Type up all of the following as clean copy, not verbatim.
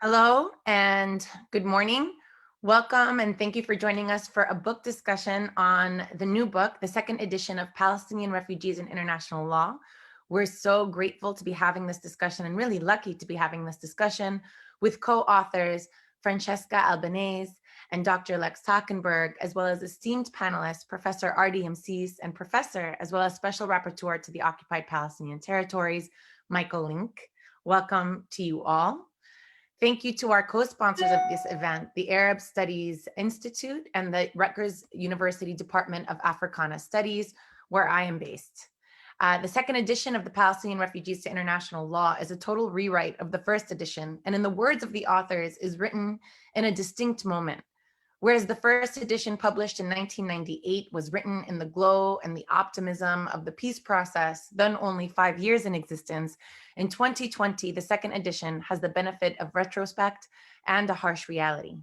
Hello and good morning. Welcome and thank you for joining us for a book discussion on the new book, the second edition of Palestinian Refugees and International Law. We're so grateful to be having this discussion and really lucky to be having this discussion with co-authors Francesca Albanese and Dr. Lex Takkenberg, as well as esteemed panelists, Professor Ardi Imseis and Professor, as well as Special Rapporteur to the Occupied Palestinian Territories, Michael Lynk. Welcome to you all. Thank you to our co-sponsors of this event, the Arab Studies Institute and the Rutgers University Department of Africana Studies, where I am based. The second edition of the Palestinian Refugees to International Law is a total rewrite of the first edition, and in the words of the authors, is written in a distinct moment. Whereas the first edition, published in 1998, was written in the glow and the optimism of the peace process, then only 5 years in existence, in 2020, the second edition has the benefit of retrospect and a harsh reality.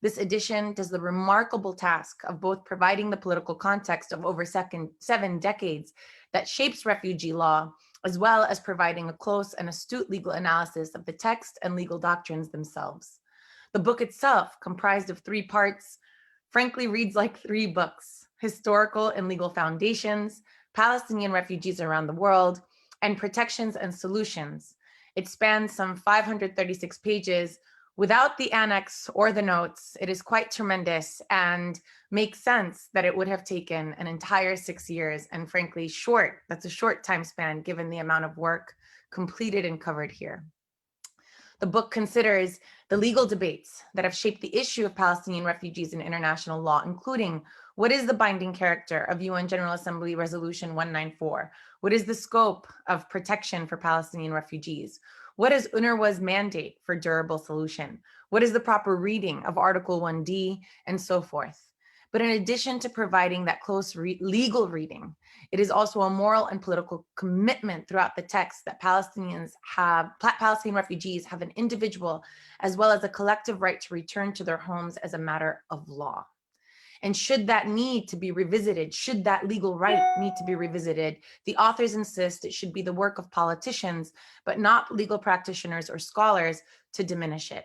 This edition does the remarkable task of both providing the political context of over 7 decades that shapes refugee law, as well as providing a close and astute legal analysis of the text and legal doctrines themselves. The book itself, comprised of 3 parts, frankly reads like 3 books: Historical and Legal Foundations, Palestinian Refugees Around the World, and Protections and Solutions. It spans some 536 pages. Without the annex or the notes, it is quite tremendous and makes sense that it would have taken an entire 6 years, and frankly short. That's a short time span given the amount of work completed and covered here. The book considers the legal debates that have shaped the issue of Palestinian refugees in international law, including what is the binding character of UN General Assembly Resolution 194? What is the scope of protection for Palestinian refugees? What is UNRWA's mandate for durable solution? What is the proper reading of Article 1D, and so forth? But in addition to providing that close legal reading, it is also a moral and political commitment throughout the text that Palestinian refugees have an individual as well as a collective right to return to their homes as a matter of law. And should that need to be revisited, should that legal right need to be revisited, the authors insist it should be the work of politicians, but not legal practitioners or scholars to diminish it.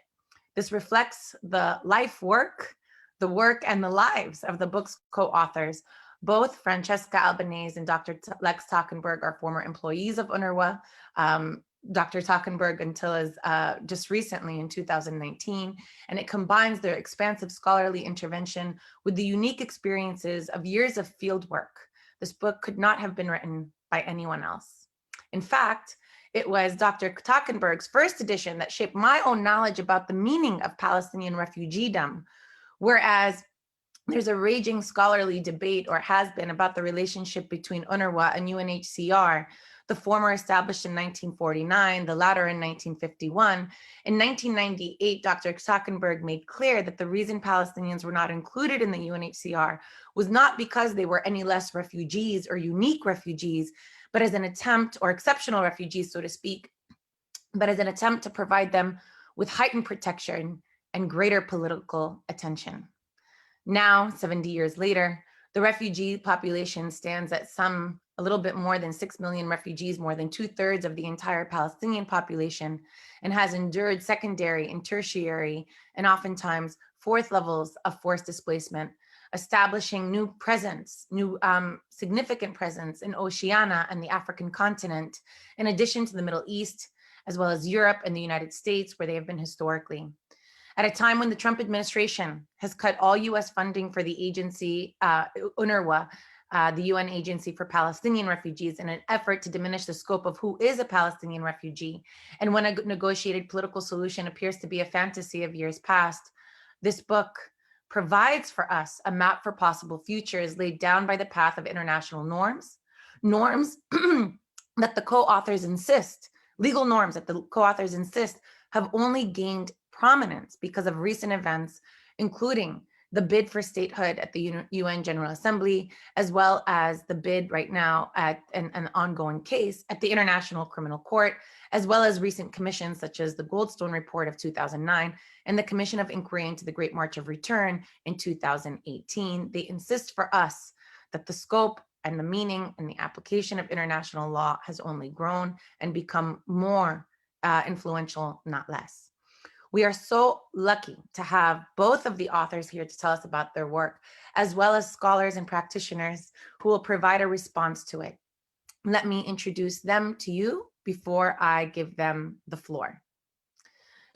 This reflects the work and the lives of the book's co-authors. Both Francesca Albanese and Dr. Lex Takkenberg are former employees of UNRWA. Dr. Takkenberg until just recently in 2019, and it combines their expansive scholarly intervention with the unique experiences of years of field work. This book could not have been written by anyone else. In fact, it was Dr. Takkenberg's first edition that shaped my own knowledge about the meaning of Palestinian refugeedom, whereas there's a raging scholarly debate, or has been, about the relationship between UNRWA and UNHCR, the former established in 1949, the latter in 1951. In 1998, Dr. Takkenberg made clear that the reason Palestinians were not included in the UNHCR was not because they were any less refugees or unique refugees, but as an attempt, or exceptional refugees, so to speak, but as an attempt to provide them with heightened protection and greater political attention. Now, 70 years later, the refugee population stands at a little bit more than 6 million refugees, more than 2/3 of the entire Palestinian population, and has endured secondary and tertiary and oftentimes fourth levels of forced displacement, establishing new significant presence in Oceania and the African continent, in addition to the Middle East, as well as Europe and the United States, where they have been historically. At a time when the Trump administration has cut all US funding for the agency, UNRWA, the UN Agency for Palestinian Refugees, in an effort to diminish the scope of who is a Palestinian refugee, and when a negotiated political solution appears to be a fantasy of years past, this book provides for us a map for possible futures laid down by the path of international norms that the co-authors insist, legal norms that the co-authors insist have only gained prominence because of recent events, including the bid for statehood at the UN General Assembly, as well as the bid right now at an ongoing case at the International Criminal Court, as well as recent commissions such as the Goldstone Report of 2009 and the Commission of Inquiry into the Great March of Return in 2018. They insist for us that the scope and the meaning and the application of international law has only grown and become more influential, not less. We are so lucky to have both of the authors here to tell us about their work, as well as scholars and practitioners who will provide a response to it. Let me introduce them to you before I give them the floor.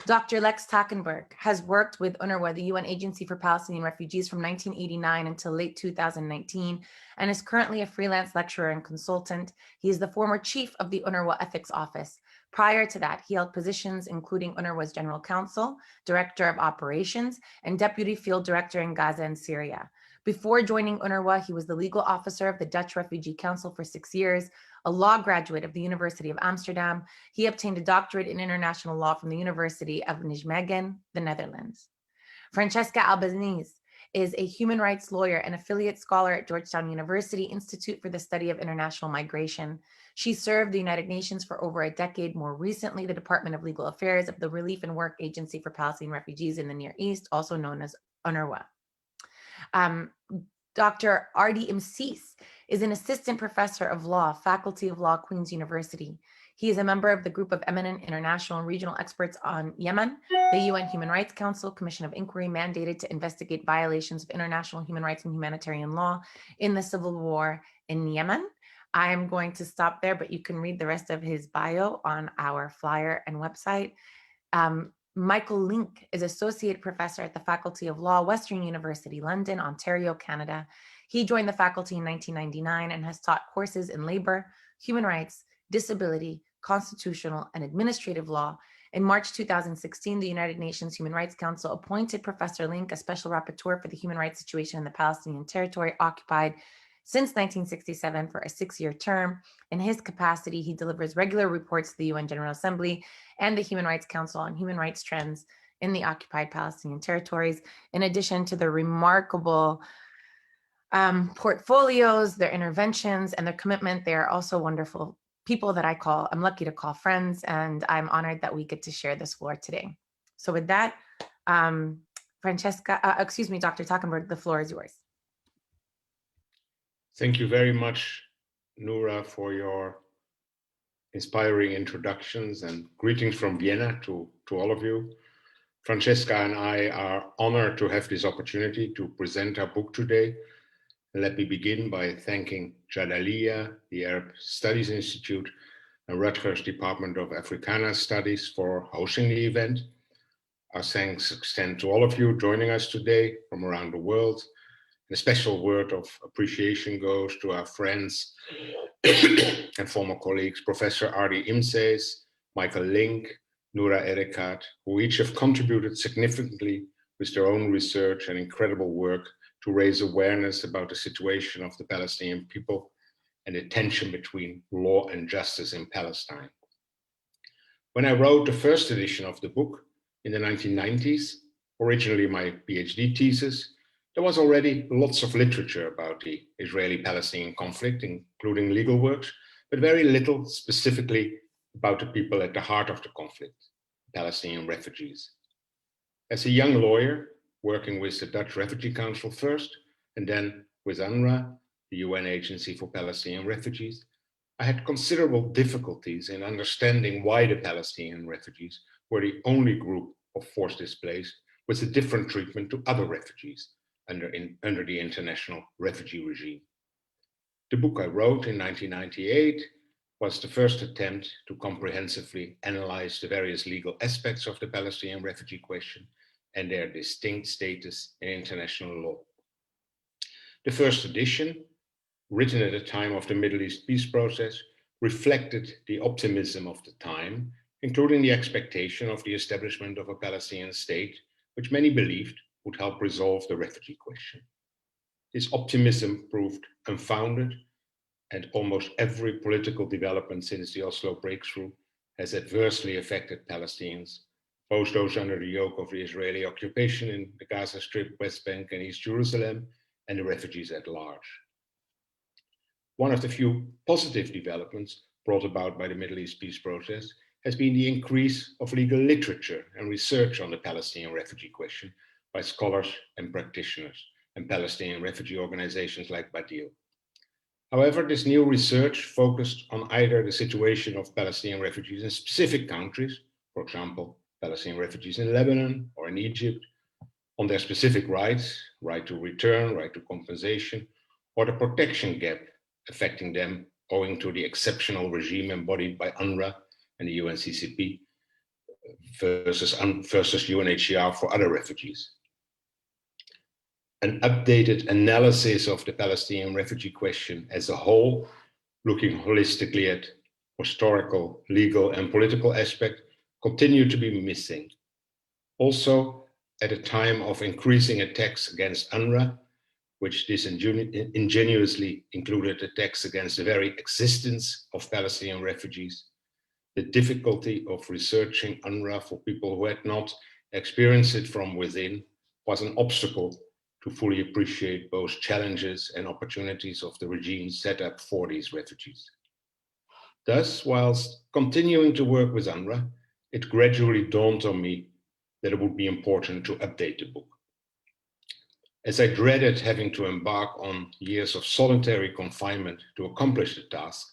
Dr. Lex Takkenberg has worked with UNRWA, the UN Agency for Palestinian Refugees, from 1989 until late 2019, and is currently a freelance lecturer and consultant. He is the former chief of the UNRWA Ethics Office. Prior to that, he held positions including UNRWA's General Counsel, Director of Operations, and Deputy Field Director in Gaza and Syria. Before joining UNRWA, he was the legal officer of the Dutch Refugee Council for 6 years, a law graduate of the University of Amsterdam. He obtained a doctorate in international law from the University of Nijmegen, the Netherlands. Francesca Albanese is a human rights lawyer and affiliate scholar at Georgetown University Institute for the Study of International Migration. She served the United Nations for over a decade, more recently the Department of Legal Affairs of the Relief and Work Agency for Palestinian Refugees in the Near East, also known as UNRWA. Dr. Ardi Imseis is an assistant professor of law, Faculty of Law, Queen's University. He is a member of the group of eminent international and regional experts on Yemen, the UN Human Rights Council Commission of Inquiry mandated to investigate violations of international human rights and humanitarian law in the civil war in Yemen. I am going to stop there, but you can read the rest of his bio on our flyer and website. Michael Lynk is Associate Professor at the Faculty of Law, Western University, London, Ontario, Canada. He joined the faculty in 1999 and has taught courses in labor, human rights, disability, constitutional, and administrative law. In March 2016, the United Nations Human Rights Council appointed Professor Lynk a Special Rapporteur for the human rights situation in the Palestinian territory occupied since 1967 for a 6-year term. In his capacity, he delivers regular reports to the UN General Assembly and the Human Rights Council on human rights trends in the occupied Palestinian territories. In addition to the remarkable portfolios, their interventions, and their commitment, they are also wonderful people that I'm lucky to call friends, and I'm honored that we get to share this floor today. So with that, Dr. Takkenberg, the floor is yours. Thank you very much, Noura, for your inspiring introductions, and greetings from Vienna to all of you. Francesca and I are honored to have this opportunity to present our book today. And let me begin by thanking Jadaliya, the Arab Studies Institute, and Rutgers Department of Africana Studies for hosting the event. Our thanks extend to all of you joining us today from around the world. A special word of appreciation goes to our friends and former colleagues, Professor Ardi Imseis, Michael Lynk, Noura Erakat, who each have contributed significantly with their own research and incredible work to raise awareness about the situation of the Palestinian people and the tension between law and justice in Palestine. When I wrote the first edition of the book in the 1990s, originally my PhD thesis, there was already lots of literature about the Israeli-Palestinian conflict, including legal works, but very little specifically about the people at the heart of the conflict, Palestinian refugees. As a young lawyer, working with the Dutch Refugee Council first, and then with UNRWA, the UN Agency for Palestinian Refugees, I had considerable difficulties in understanding why the Palestinian refugees were the only group of forced displaced with a different treatment to other refugees under the international refugee regime. The book I wrote in 1998 was the first attempt to comprehensively analyze the various legal aspects of the Palestinian refugee question and their distinct status in international law. The first edition, written at the time of the Middle East peace process, reflected the optimism of the time, including the expectation of the establishment of a Palestinian state, which many believed would help resolve the refugee question. This optimism proved unfounded, and almost every political development since the Oslo breakthrough has adversely affected Palestinians, both those under the yoke of the Israeli occupation in the Gaza Strip, West Bank, and East Jerusalem, and the refugees at large. One of the few positive developments brought about by the Middle East peace process has been the increase of legal literature and research on the Palestinian refugee question by scholars and practitioners and Palestinian refugee organizations like Badil. However, this new research focused on either the situation of Palestinian refugees in specific countries, for example, Palestinian refugees in Lebanon or in Egypt, on their specific rights, right to return, right to compensation, or the protection gap affecting them owing to the exceptional regime embodied by UNRWA and the UNCCP versus UNHCR for other refugees. An updated analysis of the Palestinian refugee question as a whole, looking holistically at historical, legal, and political aspects, continue to be missing. Also, at a time of increasing attacks against UNRWA, which disingenuously included attacks against the very existence of Palestinian refugees, the difficulty of researching UNRWA for people who had not experienced it from within was an obstacle to fully appreciate both challenges and opportunities of the regime set up for these refugees. Thus, whilst continuing to work with UNRWA, it gradually dawned on me that it would be important to update the book. As I dreaded having to embark on years of solitary confinement to accomplish the task,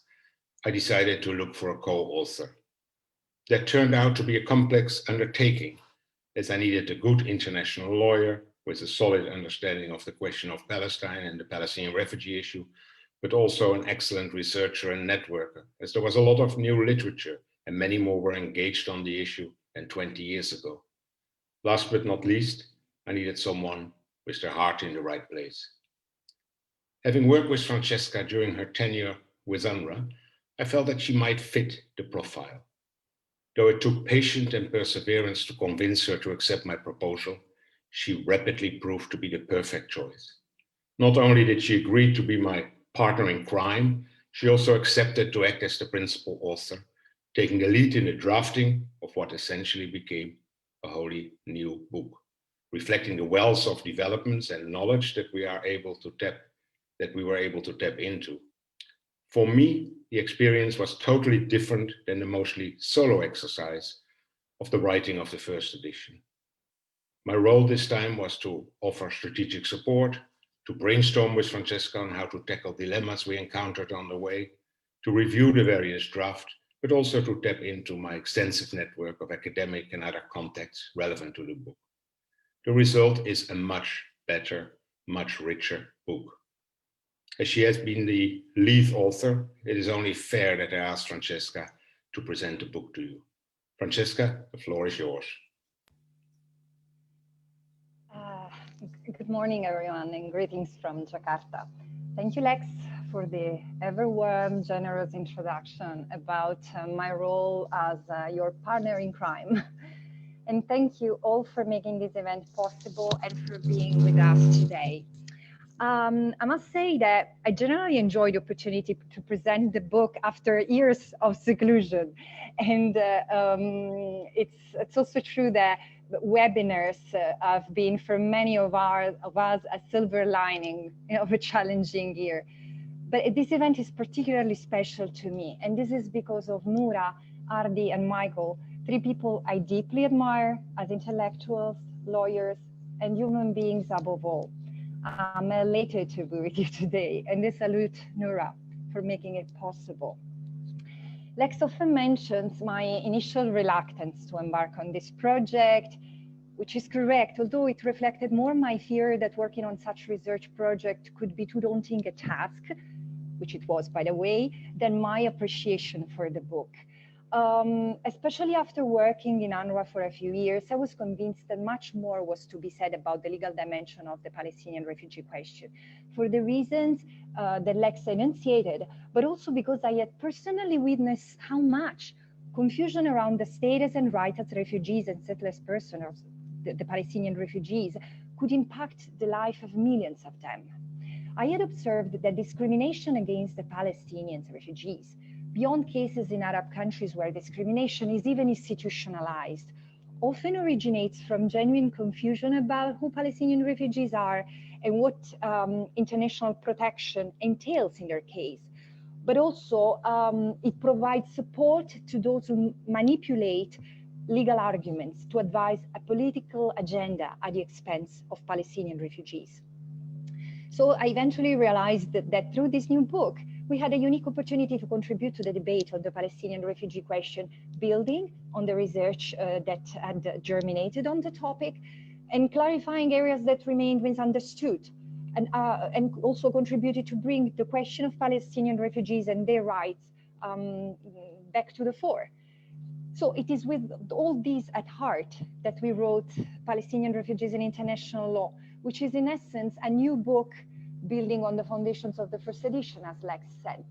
I decided to look for a co-author. That turned out to be a complex undertaking, as I needed a good international lawyer with a solid understanding of the question of Palestine and the Palestinian refugee issue, but also an excellent researcher and networker, as there was a lot of new literature and many more were engaged on the issue than 20 years ago. Last but not least, I needed someone with their heart in the right place. Having worked with Francesca during her tenure with UNRWA, I felt that she might fit the profile. Though it took patience and perseverance to convince her to accept my proposal, she rapidly proved to be the perfect choice. Not only did she agree to be my partner in crime, she also accepted to act as the principal author, taking the lead in the drafting of what essentially became a wholly new book, reflecting the wealth of developments and knowledge that we were able to tap into. For me, the experience was totally different than the mostly solo exercise of the writing of the first edition. My role this time was to offer strategic support, to brainstorm with Francesca on how to tackle dilemmas we encountered on the way, to review the various drafts, but also to tap into my extensive network of academic and other contacts relevant to the book. The result is a much better, much richer book. As she has been the lead author, it is only fair that I ask Francesca to present the book to you. Francesca, the floor is yours. Good morning, everyone, and greetings from Jakarta. Thank you, Lex, for the ever warm, generous introduction about my role as your partner in crime. And thank you all for making this event possible and for being with us today. I must say that I generally enjoy the opportunity to present the book after years of seclusion. And it's also true that webinars have been for many of us a silver lining of a challenging year. But this event is particularly special to me. And this is because of Noura, Ardi, and Michael, three people I deeply admire as intellectuals, lawyers, and human beings above all. I'm elated to be with you today, and I salute Noura for making it possible. Lex often mentions my initial reluctance to embark on this project, which is correct, although it reflected more my fear that working on such research project could be too daunting a task, which it was, by the way, than my appreciation for the book. Especially after working in UNRWA for a few years, I was convinced that much more was to be said about the legal dimension of the Palestinian refugee question, for the reasons that Lex enunciated, but also because I had personally witnessed how much confusion around the status and rights as refugees and settlers persons, the Palestinian refugees, could impact the life of millions of them. I had observed that discrimination against the Palestinians refugees, beyond cases in Arab countries where discrimination is even institutionalized, often originates from genuine confusion about who Palestinian refugees are and what international protection entails in their case. But also, it provides support to those who manipulate legal arguments to advise a political agenda at the expense of Palestinian refugees. So I eventually realized that through this new book, we had a unique opportunity to contribute to the debate on the Palestinian refugee question, building on the research that had germinated on the topic, and clarifying areas that remained misunderstood, and also contributed to bring the question of Palestinian refugees and their rights back to the fore. So it is with all these at heart that we wrote Palestinian Refugees in International Law, which is in essence a new book building on the foundations of the first edition, as Lex said.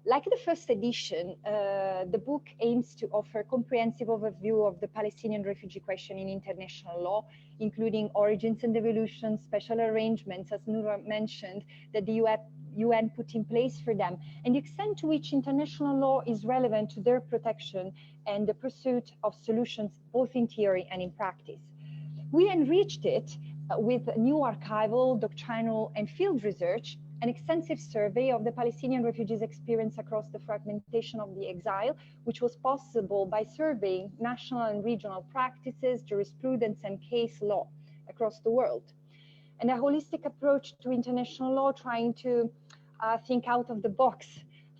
Like the first edition, the book aims to offer a comprehensive overview of the Palestinian refugee question in international law, including origins and evolution, special arrangements, as Noura mentioned, that the UN put in place for them, and the extent to which international law is relevant to their protection and the pursuit of solutions, both in theory and in practice. We enriched it with new archival, doctrinal, and field research, an extensive survey of the Palestinian refugees' experience across the fragmentation of the exile, which was possible by surveying national and regional practices, jurisprudence, and case law across the world. And a holistic approach to international law, trying to think out of the box,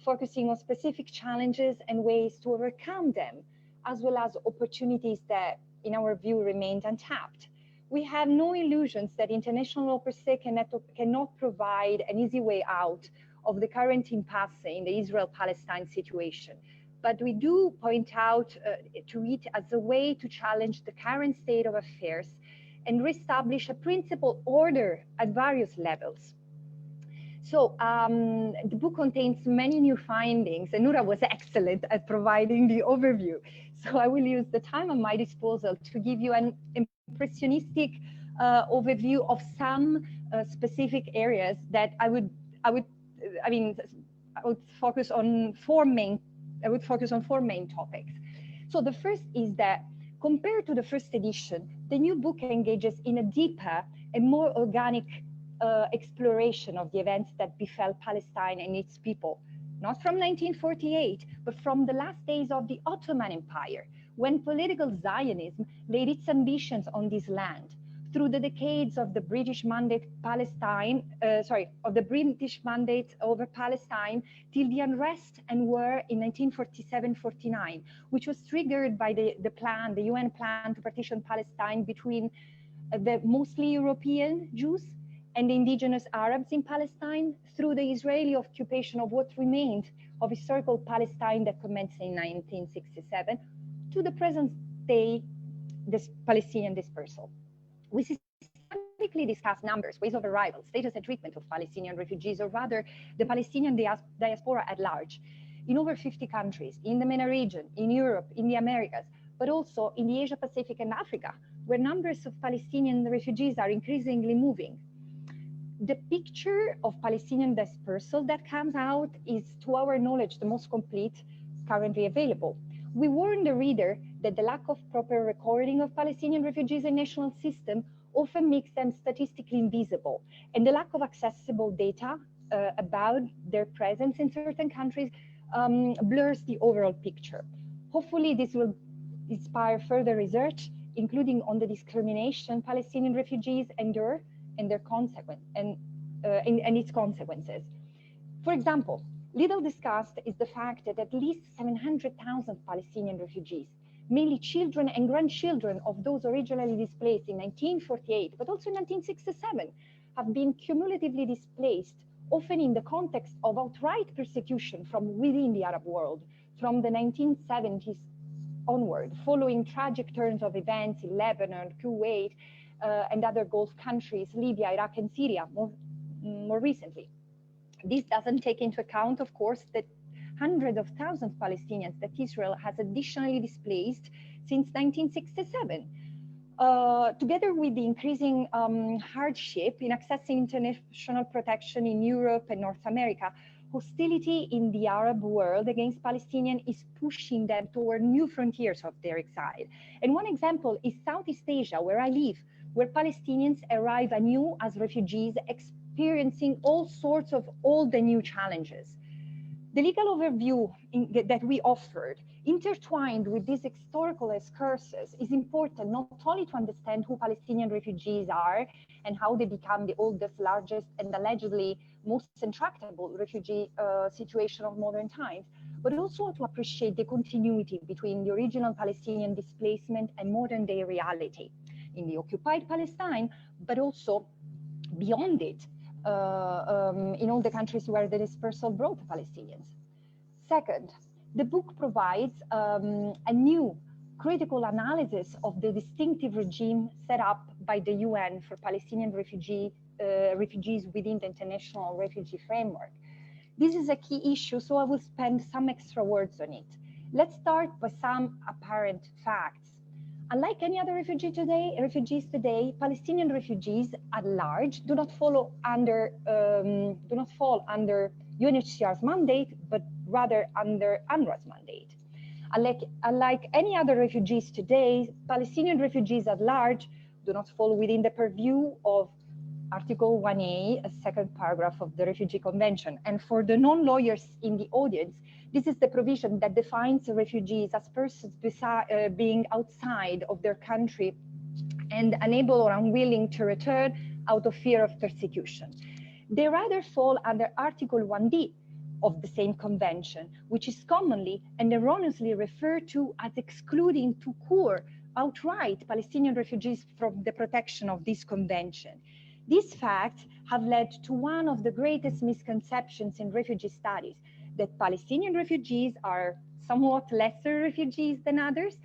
focusing on specific challenges and ways to overcome them, as well as opportunities that, in our view, remained untapped. We have no illusions that international law per se cannot provide an easy way out of the current impasse in the Israel-Palestine situation. But we do point out to it as a way to challenge the current state of affairs and reestablish a principled order at various levels. So the book contains many new findings, and Noura was excellent at providing the overview. So I will use the time at my disposal to give you an impressionistic overview of some specific areas that I would focus on four main topics. So the first is that compared to the first edition, the new book engages in a deeper and more organic exploration of the events that befell Palestine and its people, not from 1948, but from the last days of the Ottoman Empire, when political Zionism laid its ambitions on this land, through the decades of the British mandate over Palestine, till the unrest and war in 1947-49, which was triggered by the UN plan to partition Palestine between the mostly European Jews and the indigenous Arabs in Palestine, through the Israeli occupation of what remained of historical Palestine that commenced in 1967, to the present day, this Palestinian dispersal. We systematically discuss numbers, ways of arrival, status and treatment of Palestinian refugees, or rather the Palestinian diaspora at large, in over 50 countries, in the MENA region, in Europe, in the Americas, but also in the Asia Pacific and Africa, where numbers of Palestinian refugees are increasingly moving. The picture of Palestinian dispersal that comes out is, to our knowledge, the most complete currently available. We warn the reader that the lack of proper recording of Palestinian refugees in national system often makes them statistically invisible, and the lack of accessible data about their presence in certain countries blurs the overall picture. Hopefully this will inspire further research, including on the discrimination Palestinian refugees endure and their its consequences. For example, little discussed is the fact that at least 700,000 Palestinian refugees, mainly children and grandchildren of those originally displaced in 1948, but also in 1967, have been cumulatively displaced, often in the context of outright persecution from within the Arab world, from the 1970s onward, following tragic turns of events in Lebanon, Kuwait, and other Gulf countries, Libya, Iraq, and Syria, more recently. This doesn't take into account, of course, that hundreds of thousands of Palestinians that Israel has additionally displaced since 1967, together with the increasing hardship in accessing international protection in Europe and North America. Hostility in the Arab world against Palestinians is pushing them toward new frontiers of their exile. And one example is Southeast Asia, where I live, where Palestinians arrive anew as refugees, experiencing all sorts of old and new challenges. The legal overview that we offered, intertwined with these historical excursus, is important not only to understand who Palestinian refugees are and how they become the oldest, largest, and allegedly most intractable refugee situation of modern times, but also to appreciate the continuity between the original Palestinian displacement and modern day reality in the occupied Palestine, but also beyond it, in all the countries where the dispersal brought Palestinians. Second, the book provides a new critical analysis of the distinctive regime set up by the UN for Palestinian refugees within the international refugee framework. This is a key issue, so I will spend some extra words on it. Let's start by some apparent facts. Unlike any other refugees today, Palestinian refugees at large do not fall under UNHCR's mandate, but rather under UNRWA's mandate. Unlike any other refugees today, Palestinian refugees at large do not fall within the purview of Article 1A, a second paragraph of the Refugee Convention. And for the non-lawyers in the audience, this is the provision that defines refugees as persons being outside of their country and unable or unwilling to return out of fear of persecution. They rather fall under Article 1D of the same convention, which is commonly and erroneously referred to as excluding to core outright Palestinian refugees from the protection of this convention. These facts have led to one of the greatest misconceptions in refugee studies, that Palestinian refugees are somewhat lesser refugees than others,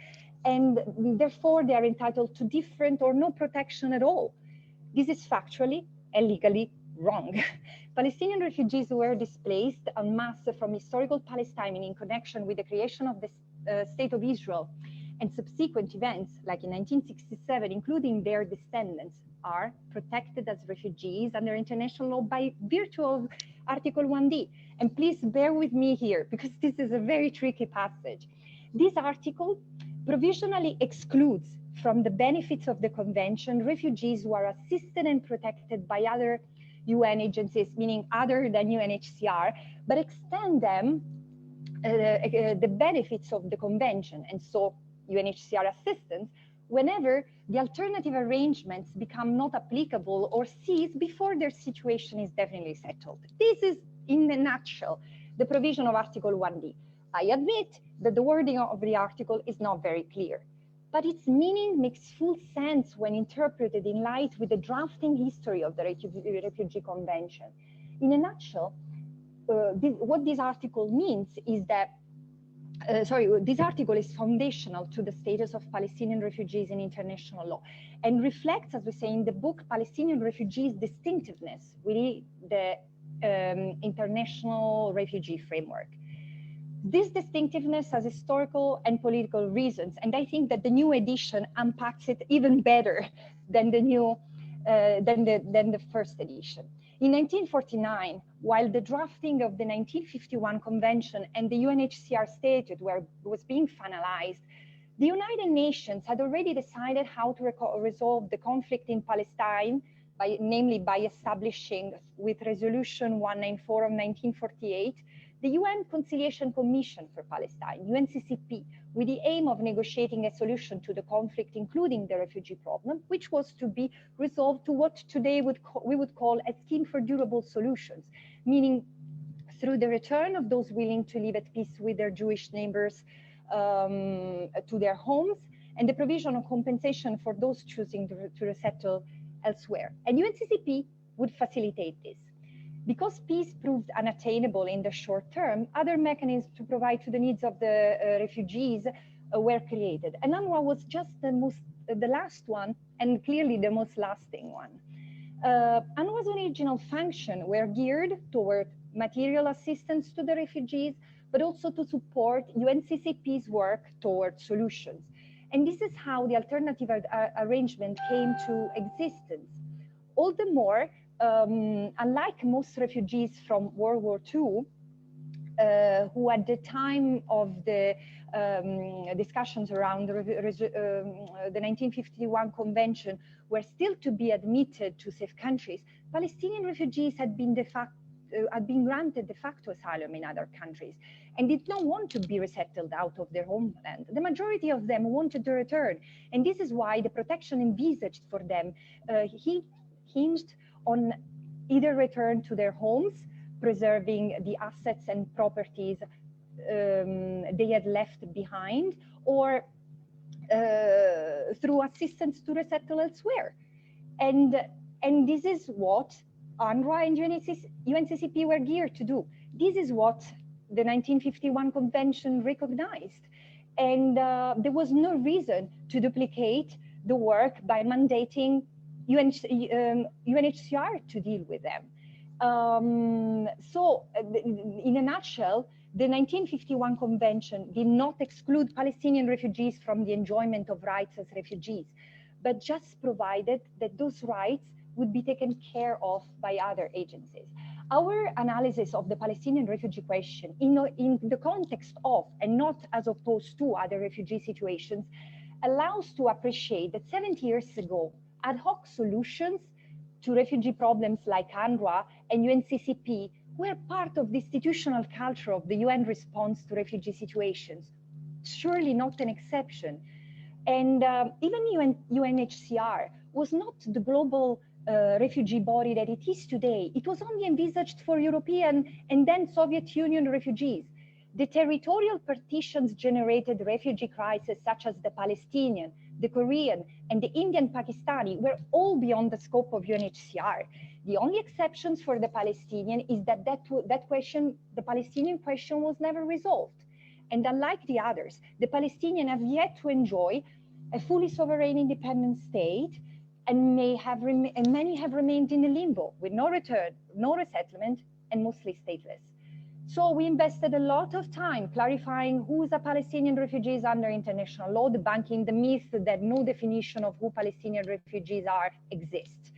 and therefore they are entitled to different or no protection at all. This is factually and legally wrong. Palestinian refugees were displaced en masse from historical Palestine in connection with the creation of the State of Israel and subsequent events, like in 1967, including their descendants, are protected as refugees under international law by virtue of Article 1D. And please bear with me here, because this is a very tricky passage. This article provisionally excludes from the benefits of the convention refugees who are assisted and protected by other UN agencies, meaning other than UNHCR, but extend them the benefits of the convention, and so UNHCR assistance, whenever the alternative arrangements become not applicable or cease before their situation is definitely settled. This is, in a nutshell, the provision of Article 1D. I admit that the wording of the article is not very clear, but its meaning makes full sense when interpreted in light with the drafting history of the Refugee Convention. In a nutshell, what this article means is that this article is foundational to the status of Palestinian refugees in international law and reflects, as we say in the book, Palestinian refugees' distinctiveness within the international refugee framework. This distinctiveness has historical and political reasons, and I think that the new edition unpacks it even better than the first edition. In 1949, while the drafting of the 1951 Convention and the UNHCR Statute was being finalized, the United Nations had already decided how to resolve the conflict in Palestine, namely by establishing, with Resolution 194 of 1948, the UN Conciliation Commission for Palestine, UNCCP, with the aim of negotiating a solution to the conflict, including the refugee problem, which was to be resolved to what today we would call a scheme for durable solutions, meaning through the return of those willing to live at peace with their Jewish neighbors to their homes, and the provision of compensation for those choosing to resettle elsewhere. And UNCCP would facilitate this. Because peace proved unattainable in the short term, other mechanisms to provide to the needs of the refugees were created. And UNRWA was just the last one, and clearly the most lasting one. UNRWA's original function were geared toward material assistance to the refugees, but also to support UNCCP's work toward solutions. And this is how the alternative arrangement came to existence. All the more, unlike most refugees from World War II, who at the time of the discussions around the 1951 Convention were still to be admitted to safe countries, Palestinian refugees had been de facto had been granted de facto asylum in other countries and did not want to be resettled out of their homeland. The majority of them wanted to return. And this is why the protection envisaged for them hinged on either return to their homes, preserving the assets and properties they had left behind, or through assistance to resettle elsewhere. And this is what UNRWA and UNCCP were geared to do. This is what the 1951 Convention recognized. And there was no reason to duplicate the work by mandating UNHCR to deal with them. So in a nutshell, the 1951 Convention did not exclude Palestinian refugees from the enjoyment of rights as refugees, but just provided that those rights would be taken care of by other agencies. Our analysis of the Palestinian refugee question in the context of, and not as opposed to, other refugee situations, allows to appreciate that 70 years ago, ad hoc solutions to refugee problems like UNRWA and UNCCP were part of the institutional culture of the UN response to refugee situations, surely not an exception. And even UNHCR was not the global refugee body that it is today. It was only envisaged for European and then Soviet Union refugees. The territorial partitions generated refugee crises such as the Palestinian, the Korean, and the Indian Pakistani were all beyond the scope of UNHCR. The only exceptions for the Palestinian is that question, the Palestinian question, was never resolved. And unlike the others, the Palestinians have yet to enjoy a fully sovereign independent state, and many have remained in a limbo with no return, no resettlement, and mostly stateless. So we invested a lot of time clarifying who the Palestinian refugees under international law, debunking the myth that no definition of who Palestinian refugees are exists.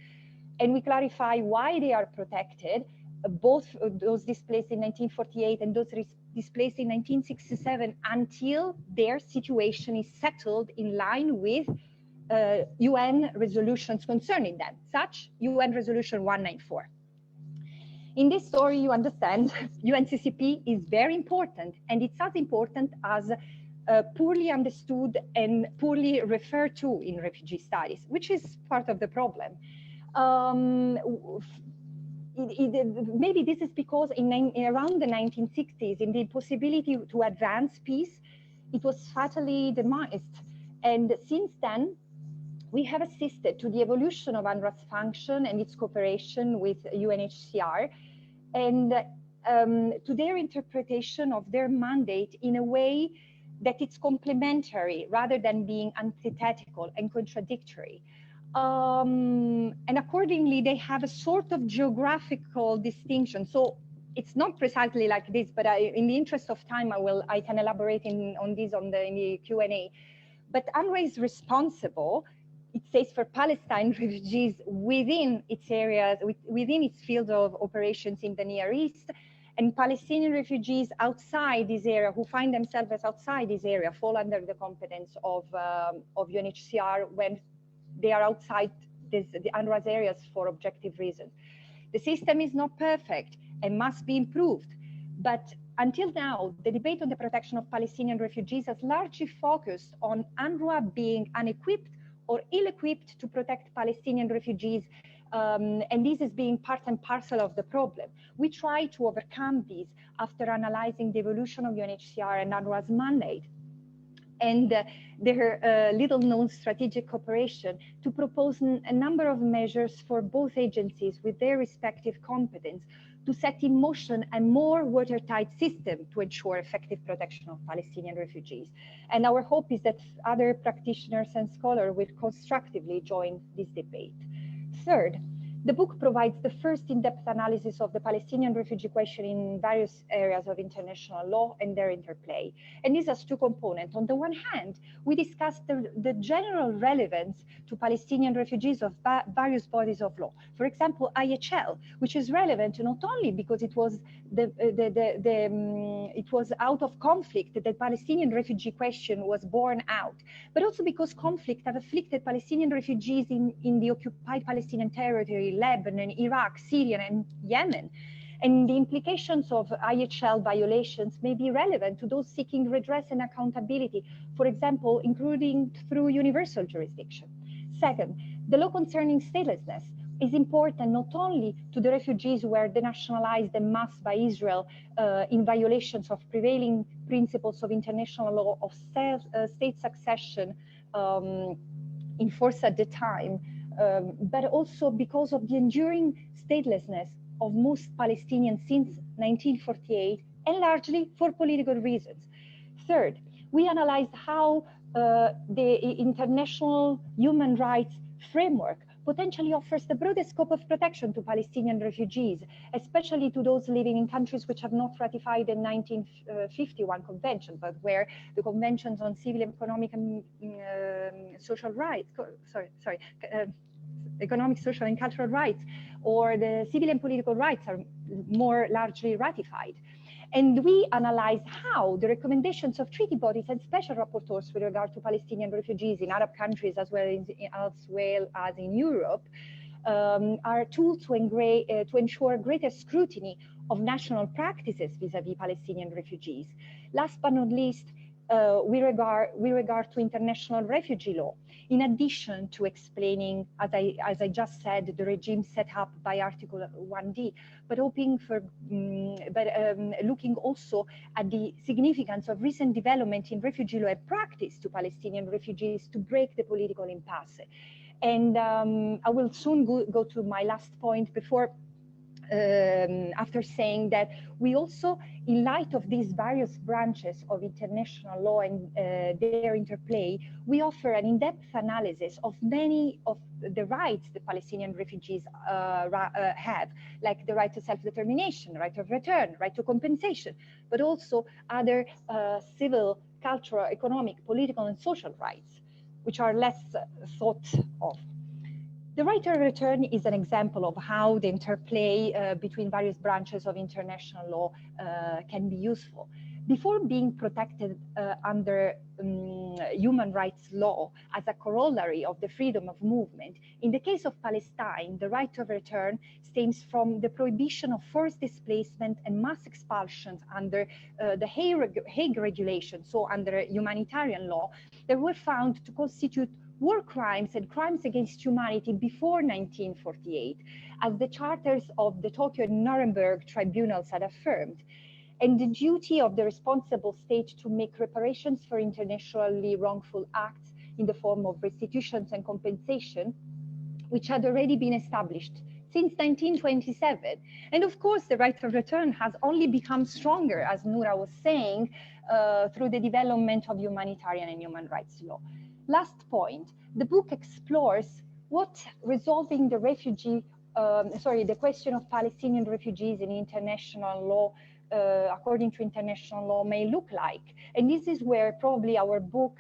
And we clarify why they are protected, both those displaced in 1948 and those displaced in 1967, until their situation is settled in line with UN resolutions concerning them, such UN Resolution 194. In this story, you understand UNCCP is very important, and it's as important as poorly understood and poorly referred to in refugee studies, which is part of the problem. Maybe this is because around the 1960s, in the possibility to advance peace, it was fatally demised. And since then, we have assisted to the evolution of UNRWA's function and its cooperation with UNHCR, and to their interpretation of their mandate in a way that it's complementary rather than being antithetical and contradictory. And accordingly, they have a sort of geographical distinction. So it's not precisely like this, but in the interest of time, I can elaborate on this in the Q&A. But UNRWA is responsible, it says, for Palestine refugees within its areas, within its field of operations in the Near East, and Palestinian refugees outside this area who find themselves outside this area fall under the competence of UNHCR when they are outside the UNRWA's areas for objective reasons. The system is not perfect and must be improved, but until now, the debate on the protection of Palestinian refugees has largely focused on UNRWA being unequipped or ill-equipped to protect Palestinian refugees, and this is being part and parcel of the problem. We try to overcome this after analyzing the evolution of UNHCR and UNRWA's mandate and their little-known strategic cooperation to propose a number of measures for both agencies with their respective competence to set in motion a more watertight system to ensure effective protection of Palestinian refugees. And our hope is that other practitioners and scholars will constructively join this debate. Third, the book provides the first in-depth analysis of the Palestinian refugee question in various areas of international law and their interplay. And this has two components. On the one hand, we discuss the general relevance to Palestinian refugees of various bodies of law. For example, IHL, which is relevant not only because it was it was out of conflict that the Palestinian refugee question was born out, but also because conflict have afflicted Palestinian refugees in the occupied Palestinian territory, Lebanon, Iraq, Syria, and Yemen. And the implications of IHL violations may be relevant to those seeking redress and accountability, for example, including through universal jurisdiction. Second, the law concerning statelessness is important not only to the refugees who were denationalized en masse by Israel in violations of prevailing principles of international law of state succession in force at the time, but also because of the enduring statelessness of most Palestinians since 1948, and largely for political reasons. Third, we analyzed how the international human rights framework potentially offers the broadest scope of protection to Palestinian refugees, especially to those living in countries which have not ratified the 1951 convention, but where the conventions on civil, economic, and social rights, economic, social, and cultural rights, or the civil and political rights are more largely ratified. And we analyze how the recommendations of treaty bodies and special rapporteurs with regard to Palestinian refugees in Arab countries as well as in Europe are tools to ensure greater scrutiny of national practices vis-à-vis Palestinian refugees. Last but not least, we regard to international refugee law. In addition to explaining, as I just said, the regime set up by Article 1D, but looking also at the significance of recent development in refugee law and practice to Palestinian refugees to break the political impasse. And I will soon go to my last point before after saying that we also, in light of these various branches of international law and their interplay, we offer an in-depth analysis of many of the rights the Palestinian refugees have, like the right to self-determination, right of return, right to compensation, but also other civil, cultural, economic, political, and social rights, which are less thought of. The right of return is an example of how the interplay between various branches of international law can be useful. Before being protected under human rights law as a corollary of the freedom of movement, in the case of Palestine, the right of return stems from the prohibition of forced displacement and mass expulsions under the Hague Regulation, so under humanitarian law, that were found to constitute war crimes and crimes against humanity before 1948, as the charters of the Tokyo and Nuremberg tribunals had affirmed. And the duty of the responsible state to make reparations for internationally wrongful acts in the form of restitutions and compensation, which had already been established since 1927. And of course, the right of return has only become stronger, as Noura was saying, through the development of humanitarian and human rights law. Last point, the book explores what resolving the the question of Palestinian refugees in international law, according to international law, may look like. And this is where probably our book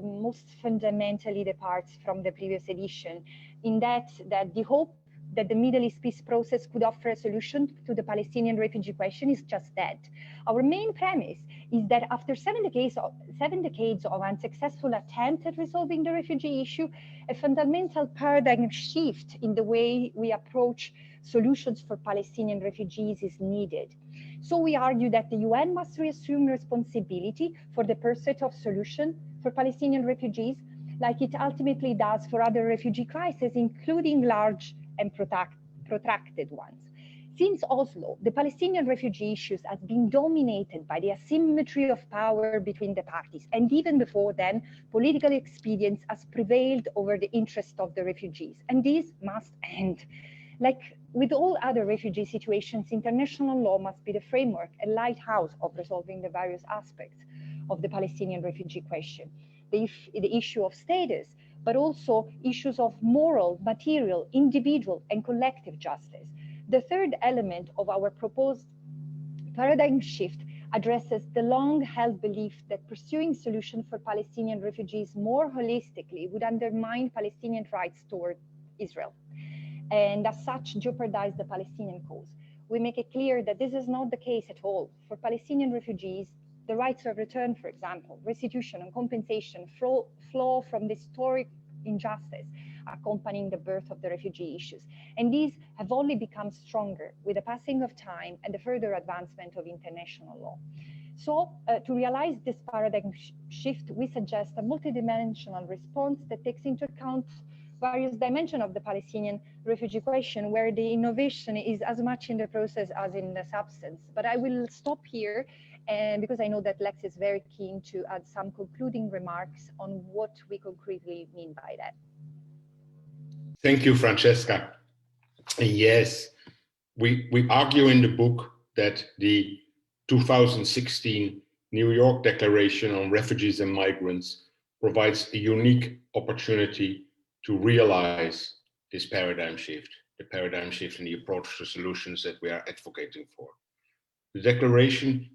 most fundamentally departs from the previous edition, in that the hope that the Middle East peace process could offer a solution to the Palestinian refugee question is just that. Our main premise is that after 7 decades of unsuccessful attempt at resolving the refugee issue, a fundamental paradigm shift in the way we approach solutions for Palestinian refugees is needed. So we argue that the UN must reassume responsibility for the pursuit of solution for Palestinian refugees, like it ultimately does for other refugee crises, including large and protracted ones. Since Oslo, the Palestinian refugee issues has been dominated by the asymmetry of power between the parties. And even before then, political expedience has prevailed over the interest of the refugees. And this must end. Like with all other refugee situations, international law must be the framework and lighthouse of resolving the various aspects of the Palestinian refugee question. The issue of status, but also issues of moral, material, individual, and collective justice. The third element of our proposed paradigm shift addresses the long-held belief that pursuing solutions for Palestinian refugees more holistically would undermine Palestinian rights toward Israel, and as such jeopardize the Palestinian cause. We make it clear that this is not the case at all. For Palestinian refugees, the rights of return, for example, restitution and compensation flow from the historic injustice accompanying the birth of the refugee issues. And these have only become stronger with the passing of time and the further advancement of international law. So to realize this paradigm shift, we suggest a multidimensional response that takes into account various dimensions of the Palestinian refugee question, where the innovation is as much in the process as in the substance. But I will stop here, and because I know that Lex is very keen to add some concluding remarks on what we concretely mean by that. Thank you, Francesca. Yes, we argue in the book that the 2016 New York Declaration on Refugees and Migrants provides a unique opportunity to realize this paradigm shift, the paradigm shift in the approach to solutions that we are advocating for. The declaration,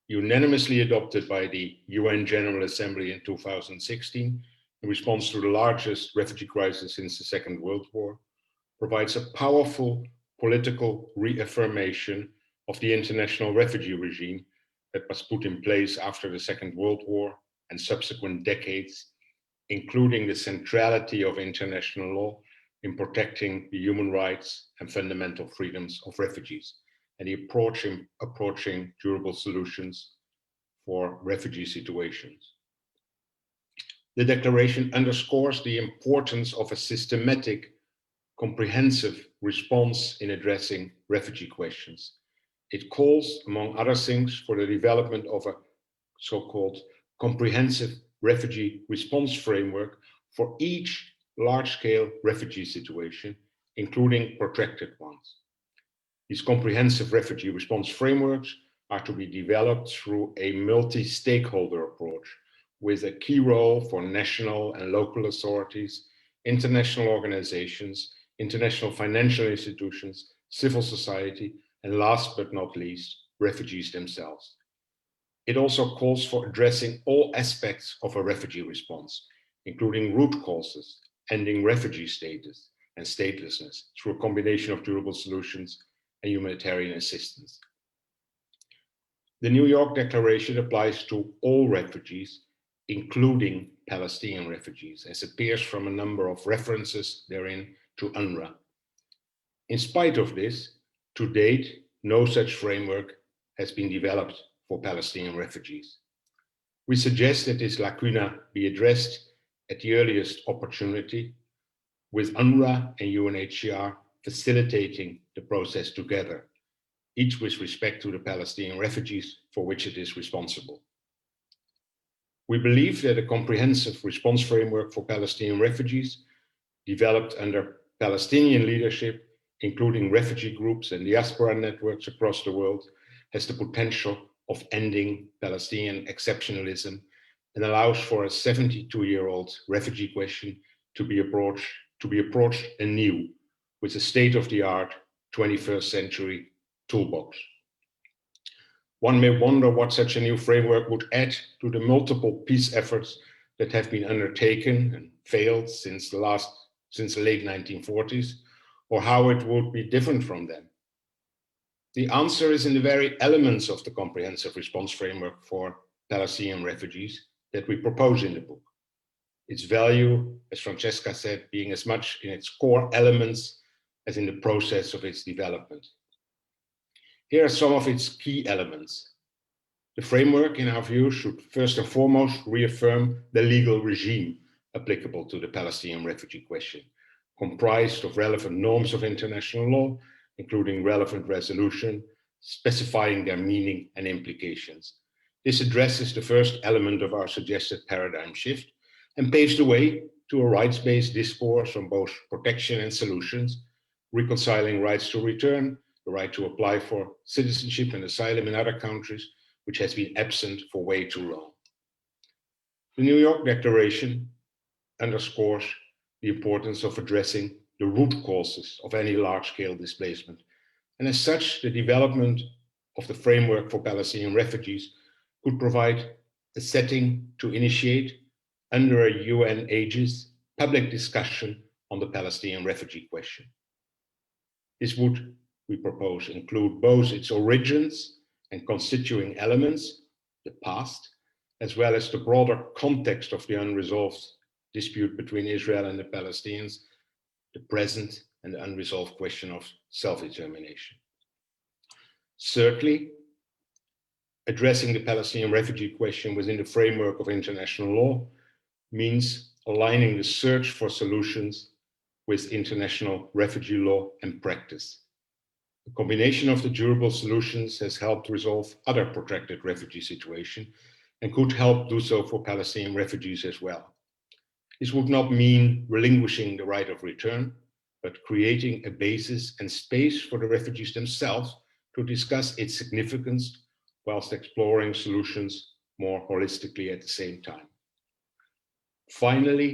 unanimously adopted by the UN General Assembly in 2016, in response to the largest refugee crisis since the Second World War, provides a powerful political reaffirmation of the international refugee regime that was put in place after the Second World War and subsequent decades, including the centrality of international law in protecting the human rights and fundamental freedoms of refugees, and the approaching durable solutions for refugee situations. The declaration underscores the importance of a systematic, comprehensive response in addressing refugee questions. It calls, among other things, for the development of a so-called comprehensive refugee response framework for each large-scale refugee situation, including protracted ones. These comprehensive refugee response frameworks are to be developed through a multi-stakeholder approach with a key role for national and local authorities, international organizations, international financial institutions, civil society, and last but not least, refugees themselves. It also calls for addressing all aspects of a refugee response, including root causes, ending refugee status and statelessness through a combination of durable solutions and humanitarian assistance. The New York Declaration applies to all refugees, including Palestinian refugees, as appears from a number of references therein to UNRWA. In spite of this, to date, no such framework has been developed for Palestinian refugees. We suggest that this lacuna be addressed at the earliest opportunity, with UNRWA and UNHCR facilitating the process together, each with respect to the Palestinian refugees for which it is responsible. We believe that a comprehensive response framework for Palestinian refugees, developed under Palestinian leadership, including refugee groups and diaspora networks across the world, has the potential of ending Palestinian exceptionalism and allows for a 72-year-old refugee question to be approached anew with a state-of-the-art 21st century toolbox. One may wonder what such a new framework would add to the multiple peace efforts that have been undertaken and failed since the late 1940s, or how it would be different from them. The answer is in the very elements of the comprehensive response framework for Palestinian refugees that we propose in the book. Its value, as Francesca said, being as much in its core elements as in the process of its development. Here are some of its key elements. The framework, in our view, should first and foremost reaffirm the legal regime applicable to the Palestinian refugee question, comprised of relevant norms of international law, including relevant resolution, specifying their meaning and implications. This addresses the first element of our suggested paradigm shift and paves the way to a rights-based discourse on both protection and solutions, reconciling rights to return, the right to apply for citizenship and asylum in other countries, which has been absent for way too long. The New York Declaration underscores the importance of addressing the root causes of any large-scale displacement. And as such, the development of the framework for Palestinian refugees could provide a setting to initiate, under a UN aegis, public discussion on the Palestinian refugee question. This would, we propose, include both its origins and constituting elements, the past, as well as the broader context of the unresolved dispute between Israel and the Palestinians, the present and the unresolved question of self-determination. Thirdly, addressing the Palestinian refugee question within the framework of international law means aligning the search for solutions with international refugee law and practice. The combination of the durable solutions has helped resolve other protracted refugee situations and could help do so for Palestinian refugees as well. This would not mean relinquishing the right of return, but creating a basis and space for the refugees themselves to discuss its significance whilst exploring solutions more holistically at the same time. Finally,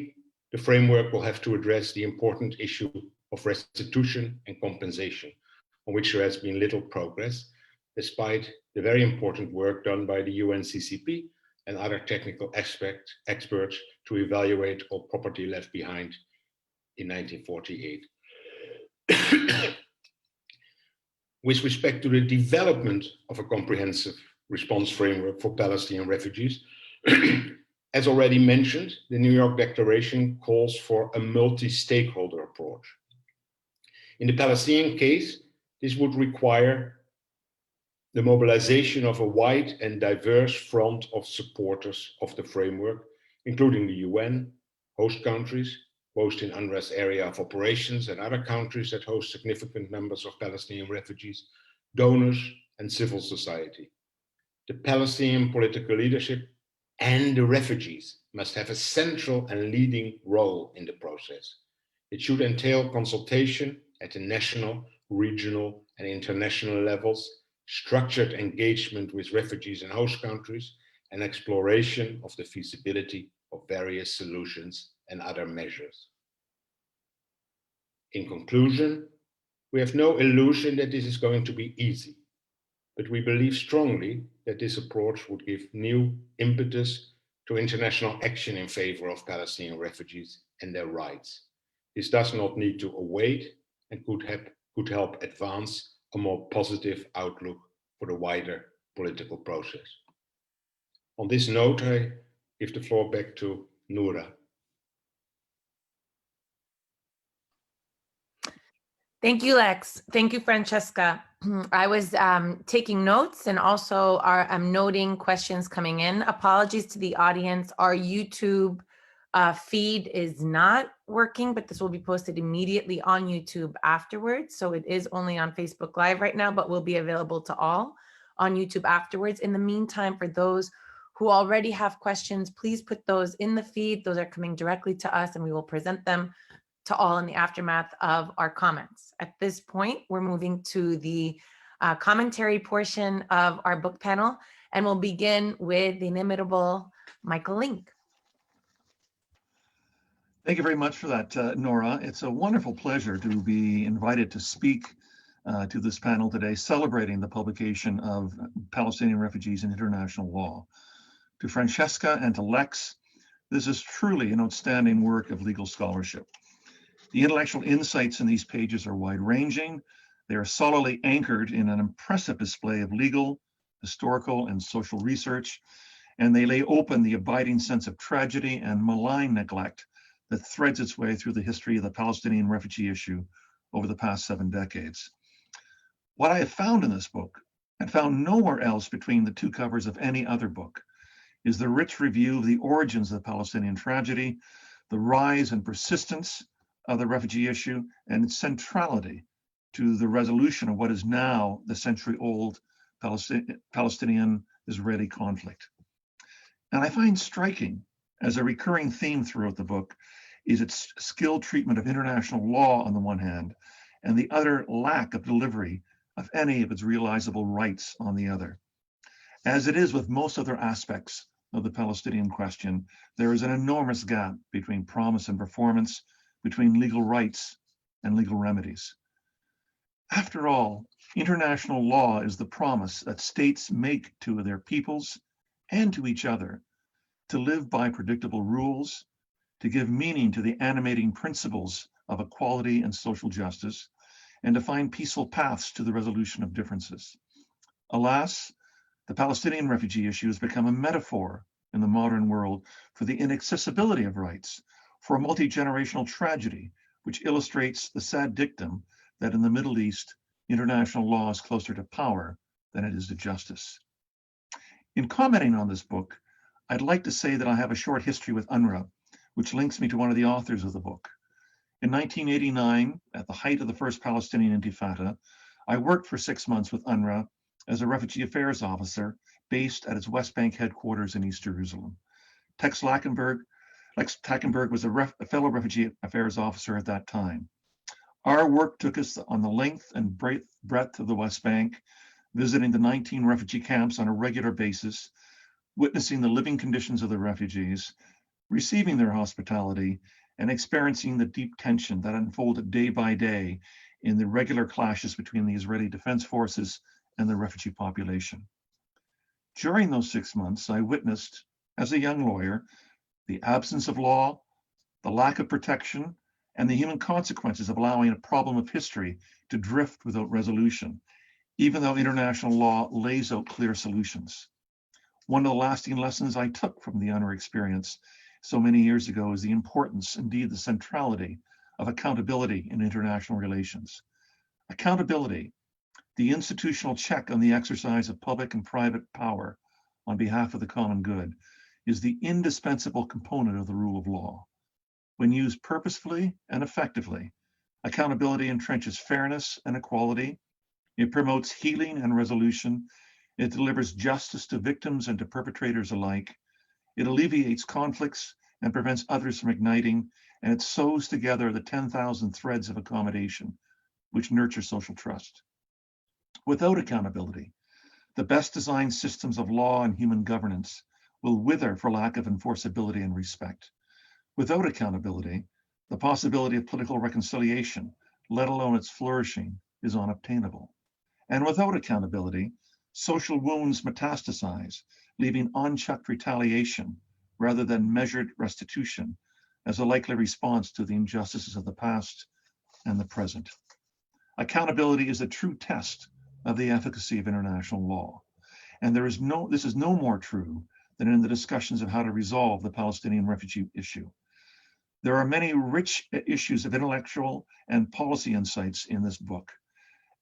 the framework will have to address the important issue of restitution and compensation, on which there has been little progress, despite the very important work done by the UNCCP and other technical experts to evaluate all property left behind in 1948. With respect to the development of a comprehensive response framework for Palestinian refugees, as already mentioned, the New York Declaration calls for a multi-stakeholder approach. In the Palestinian case, this would require the mobilization of a wide and diverse front of supporters of the framework, including the UN, host countries, most in UNRWA's area of operations, and other countries that host significant numbers of Palestinian refugees, donors, and civil society. The Palestinian political leadership and the refugees must have a central and leading role in the process. It should entail consultation at the national, regional, and international levels, structured engagement with refugees and host countries, and exploration of the feasibility of various solutions and other measures. In conclusion, we have no illusion that this is going to be easy, but we believe strongly that this approach would give new impetus to international action in favor of Palestinian refugees and their rights. This does not need to await and could help advance a more positive outlook for the wider political process. On this note, I give the floor back to Noura. Thank you, Lex. Thank you, Francesca. I was taking notes and also I'm noting questions coming in. Apologies to the audience. Our YouTube feed is not working, but this will be posted immediately on YouTube afterwards. So it is only on Facebook Live right now, but will be available to all on YouTube afterwards. In the meantime, for those who already have questions, please put those in the feed. Those are coming directly to us and we will present them to all in the aftermath of our comments. At this point, we're moving to the commentary portion of our book panel, and we'll begin with the inimitable Michael Lynk. Thank you very much for that, Noura. It's a wonderful pleasure to be invited to speak to this panel today, celebrating the publication of Palestinian Refugees in International Law. To Francesca and to Lex, this is truly an outstanding work of legal scholarship. The intellectual insights in these pages are wide-ranging. They are solidly anchored in an impressive display of legal, historical, and social research, and they lay open the abiding sense of tragedy and malign neglect that threads its way through the history of the Palestinian refugee issue over the past 7 decades. What I have found in this book, and found nowhere else between the 2 covers of any other book, is the rich review of the origins of the Palestinian tragedy, the rise and persistence of the refugee issue, and its centrality to the resolution of what is now the century-old Palestinian-Israeli conflict. And I find striking, as a recurring theme throughout the book, is its skilled treatment of international law on the one hand, and the utter lack of delivery of any of its realizable rights on the other. As it is with most other aspects of the Palestinian question, there is an enormous gap between promise and performance, between legal rights and legal remedies. After all, international law is the promise that states make to their peoples and to each other to live by predictable rules, to give meaning to the animating principles of equality and social justice, and to find peaceful paths to the resolution of differences. Alas, the Palestinian refugee issue has become a metaphor in the modern world for the inaccessibility of rights, for a multi-generational tragedy, which illustrates the sad dictum that in the Middle East, international law is closer to power than it is to justice. In commenting on this book, I'd like to say that I have a short history with UNRWA, which links me to one of the authors of the book. In 1989, at the height of the first Palestinian Intifada, I worked for 6 months with UNRWA as a refugee affairs officer based at its West Bank headquarters in East Jerusalem. Lex Takkenberg was a fellow refugee affairs officer at that time. Our work took us on the length and breadth of the West Bank, visiting the 19 refugee camps on a regular basis, witnessing the living conditions of the refugees, receiving their hospitality, and experiencing the deep tension that unfolded day by day in the regular clashes between the Israeli Defense Forces and the refugee population. During those 6 months, I witnessed, as a young lawyer, the absence of law, the lack of protection, and the human consequences of allowing a problem of history to drift without resolution, even though international law lays out clear solutions. One of the lasting lessons I took from the UNRWA experience so many years ago is the importance, indeed the centrality, of accountability in international relations. Accountability, the institutional check on the exercise of public and private power on behalf of the common good, is the indispensable component of the rule of law. When used purposefully and effectively, accountability entrenches fairness and equality. It promotes healing and resolution. It delivers justice to victims and to perpetrators alike. It alleviates conflicts and prevents others from igniting, and it sews together the 10,000 threads of accommodation, which nurture social trust. Without accountability, the best designed systems of law and human governance will wither for lack of enforceability and respect. Without accountability, the possibility of political reconciliation, let alone its flourishing, is unobtainable. And without accountability, social wounds metastasize, leaving unchecked retaliation rather than measured restitution as a likely response to the injustices of the past and the present. Accountability is a true test of the efficacy of international law. And this is no more true than in the discussions of how to resolve the Palestinian refugee issue. There are many rich issues of intellectual and policy insights in this book.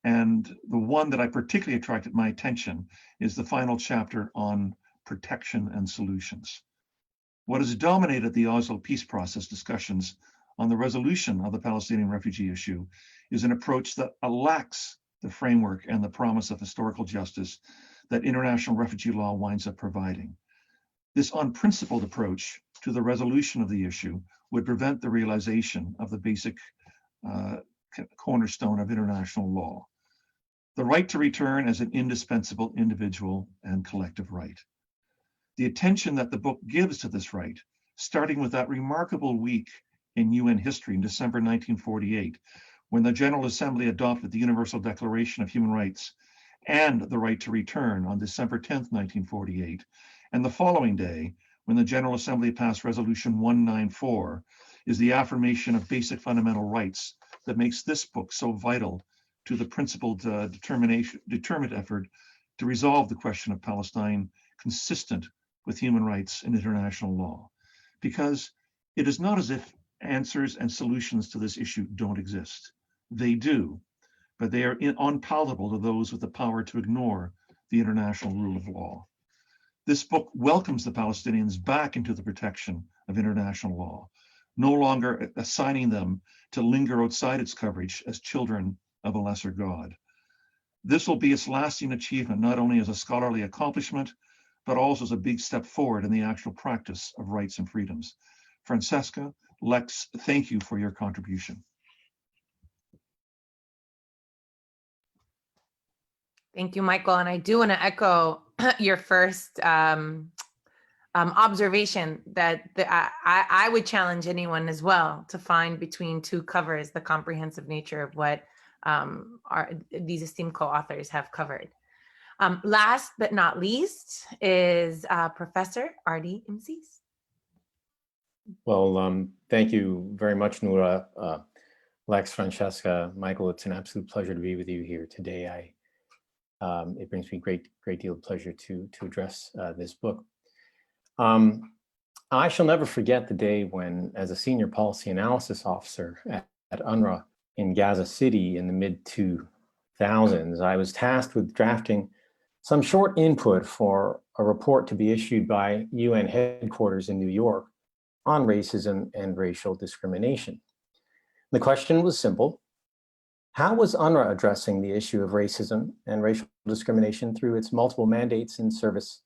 And the one that I particularly attracted my attention is the final chapter on protection and solutions. What has dominated the Oslo peace process discussions on the resolution of the Palestinian refugee issue is an approach that lacks the framework and the promise of historical justice that international refugee law winds up providing. This unprincipled approach to the resolution of the issue would prevent the realization of the basic cornerstone of international law, the right to return as an indispensable individual and collective right. The attention that the book gives to this right, starting with that remarkable week in UN history in December 1948, when the General Assembly adopted the Universal Declaration of Human Rights and the right to return on December 10th, 1948, and the following day, when the General Assembly passed Resolution 194, is the affirmation of basic fundamental rights that makes this book so vital to the principled determined effort to resolve the question of Palestine consistent with human rights and international law. Because it is not as if answers and solutions to this issue don't exist. They do, but they are unpalatable to those with the power to ignore the international rule of law. This book welcomes the Palestinians back into the protection of international law, no longer assigning them to linger outside its coverage as children of a lesser God. This will be its lasting achievement, not only as a scholarly accomplishment, but also as a big step forward in the actual practice of rights and freedoms. Francesca, Lex, thank you for your contribution. Thank you, Michael. And I do want to echo your first observation that I would challenge anyone as well to find between two covers the comprehensive nature of what these esteemed co-authors have covered. Last but not least is Professor Ardi Imseis. Well, thank you very much, Noura, Lex, Francesca, Michael. It's an absolute pleasure to be with you here today. It brings me great deal of pleasure to address this book. I shall never forget the day when, as a senior policy analysis officer at UNRWA in Gaza City in the mid-2000s, I was tasked with drafting some short input for a report to be issued by UN headquarters in New York on racism and racial discrimination. The question was simple: how was UNRWA addressing the issue of racism and racial discrimination through its multiple mandates in service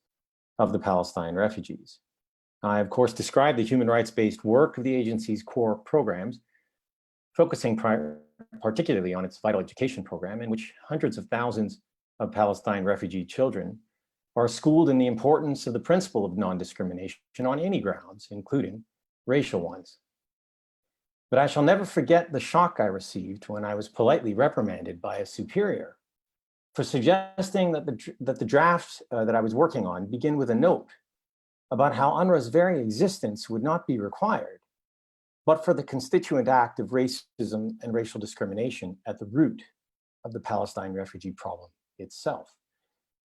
of the Palestine refugees? I, of course, described the human rights-based work of the agency's core programs, focusing particularly on its vital education program, in which hundreds of thousands of Palestine refugee children are schooled in the importance of the principle of non-discrimination on any grounds, including racial ones. But I shall never forget the shock I received when I was politely reprimanded by a superior for suggesting that the draft that I was working on begin with a note about how UNRWA's very existence would not be required, but for the constituent act of racism and racial discrimination at the root of the Palestine refugee problem itself,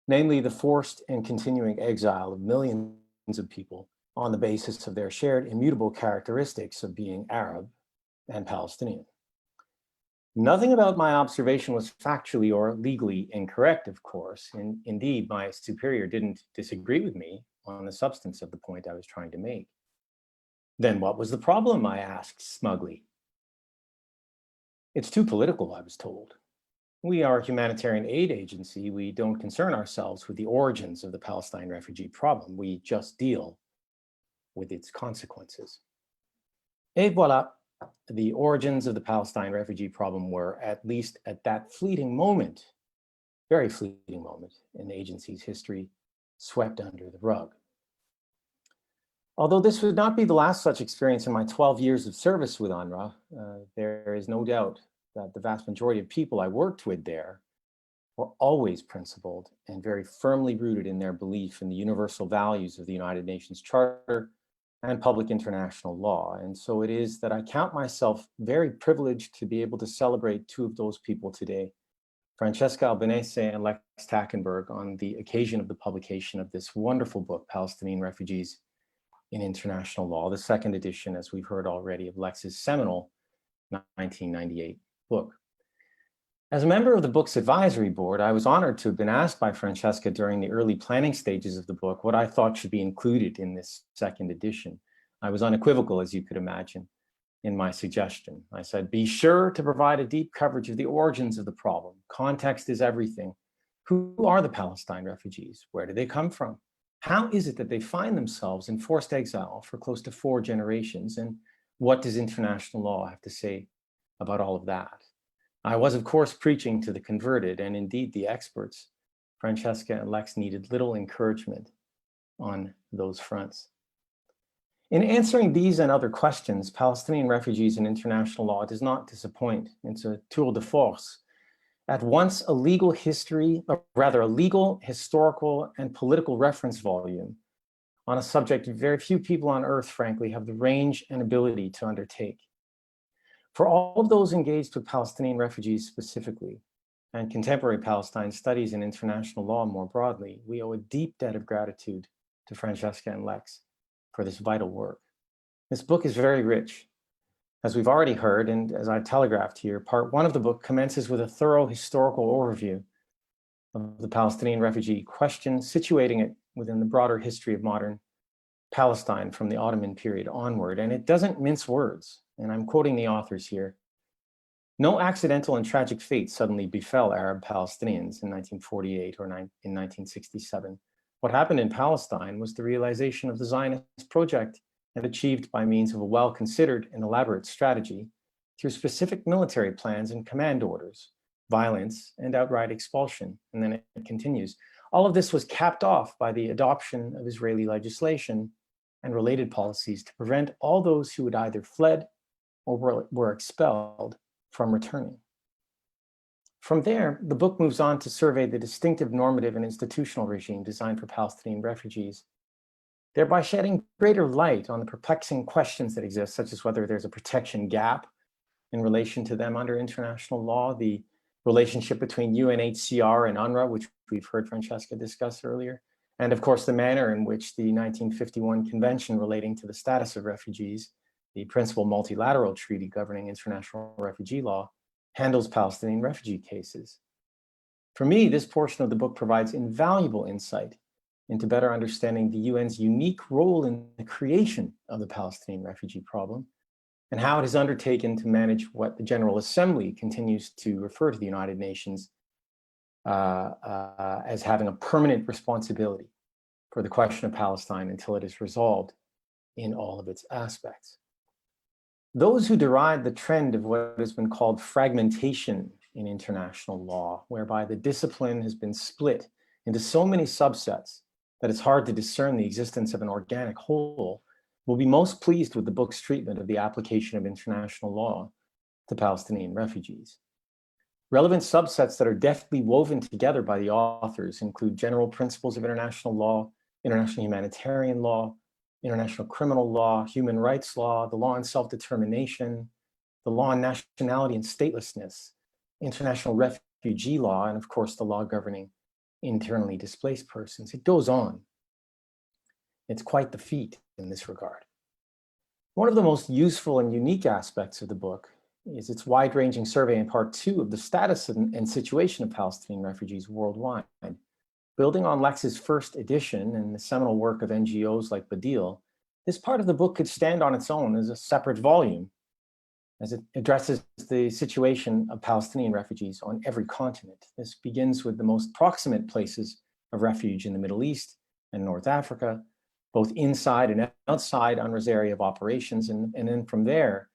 namely the forced and continuing exile of millions of people on the basis of their shared immutable characteristics of being Arab and Palestinian. Nothing about my observation was factually or legally incorrect, of course, and indeed my superior didn't disagree with me on the substance of the point I was trying to make. Then what was the problem, I asked smugly. It's too political, I was told. We are a humanitarian aid agency. We don't concern ourselves with the origins of the Palestine refugee problem. We just deal with its consequences. Et voila, the origins of the Palestine refugee problem were, at least at that fleeting moment, very fleeting moment in the agency's history, swept under the rug. Although this would not be the last such experience in my 12 years of service with UNRWA, there is no doubt that the vast majority of people I worked with there were always principled and very firmly rooted in their belief in the universal values of the United Nations Charter and public international law. And so it is that I count myself very privileged to be able to celebrate two of those people today, Francesca Albanese and Lex Takkenberg, on the occasion of the publication of this wonderful book, Palestinian Refugees in International Law, the second edition, as we've heard already, of Lex's seminal 1998 book. As a member of the book's advisory board, I was honored to have been asked by Francesca during the early planning stages of the book what I thought should be included in this second edition. I was unequivocal, as you could imagine, in my suggestion. I said, be sure to provide a deep coverage of the origins of the problem. Context is everything. Who are the Palestine refugees? Where do they come from? How is it that they find themselves in forced exile for close to 4 generations? And what does international law have to say about all of that? I was, of course, preaching to the converted, and indeed the experts. Francesca and Lex needed little encouragement on those fronts. In answering these and other questions, Palestinian refugees in international law does not disappoint. It's a tour de force. At once a legal history, or rather a legal, historical, and political reference volume on a subject very few people on earth, frankly, have the range and ability to undertake. For all of those engaged with Palestinian refugees specifically, and contemporary Palestine studies and international law more broadly, we owe a deep debt of gratitude to Francesca and Lex for this vital work. This book is very rich. As we've already heard, and as I telegraphed here, part 1 of the book commences with a thorough historical overview of the Palestinian refugee question, situating it within the broader history of modern Palestine from the Ottoman period onward. And it doesn't mince words, and I'm quoting the authors here. No accidental and tragic fate suddenly befell Arab Palestinians in 1948 or in 1967. What happened in Palestine was the realization of the Zionist project, and achieved by means of a well-considered and elaborate strategy through specific military plans and command orders, violence, and outright expulsion. And then it continues. All of this was capped off by the adoption of Israeli legislation and related policies to prevent all those who had either fled or were expelled from returning. From there, the book moves on to survey the distinctive normative and institutional regime designed for Palestinian refugees, thereby shedding greater light on the perplexing questions that exist, such as whether there's a protection gap in relation to them under international law, the relationship between UNHCR and UNRWA, which we've heard Francesca discuss earlier, and of course the manner in which the 1951 Convention relating to the status of refugees, the principal multilateral treaty governing international refugee law, handles Palestinian refugee cases. For me, this portion of the book provides invaluable insight into better understanding the UN's unique role in the creation of the Palestinian refugee problem and how it is undertaken to manage what the General Assembly continues to refer to the United Nations as having a permanent responsibility for the question of Palestine until it is resolved in all of its aspects. Those who deride the trend of what has been called fragmentation in international law, whereby the discipline has been split into so many subsets that it's hard to discern the existence of an organic whole, will be most pleased with the book's treatment of the application of international law to Palestinian refugees. Relevant subsets that are deftly woven together by the authors include general principles of international law, international humanitarian law, international criminal law, human rights law, the law on self-determination, the law on nationality and statelessness, international refugee law, and of course the law governing internally displaced persons. It goes on. It's quite the feat in this regard. One of the most useful and unique aspects of the book is its wide-ranging survey in part 2 of the status and situation of Palestinian refugees worldwide. Building on Lex's first edition and the seminal work of NGOs like Badil, this part of the book could stand on its own as a separate volume, as it addresses the situation of Palestinian refugees on every continent. This begins with the most proximate places of refuge in the Middle East and North Africa, both inside and outside UNRWA's area of operations. And then from there,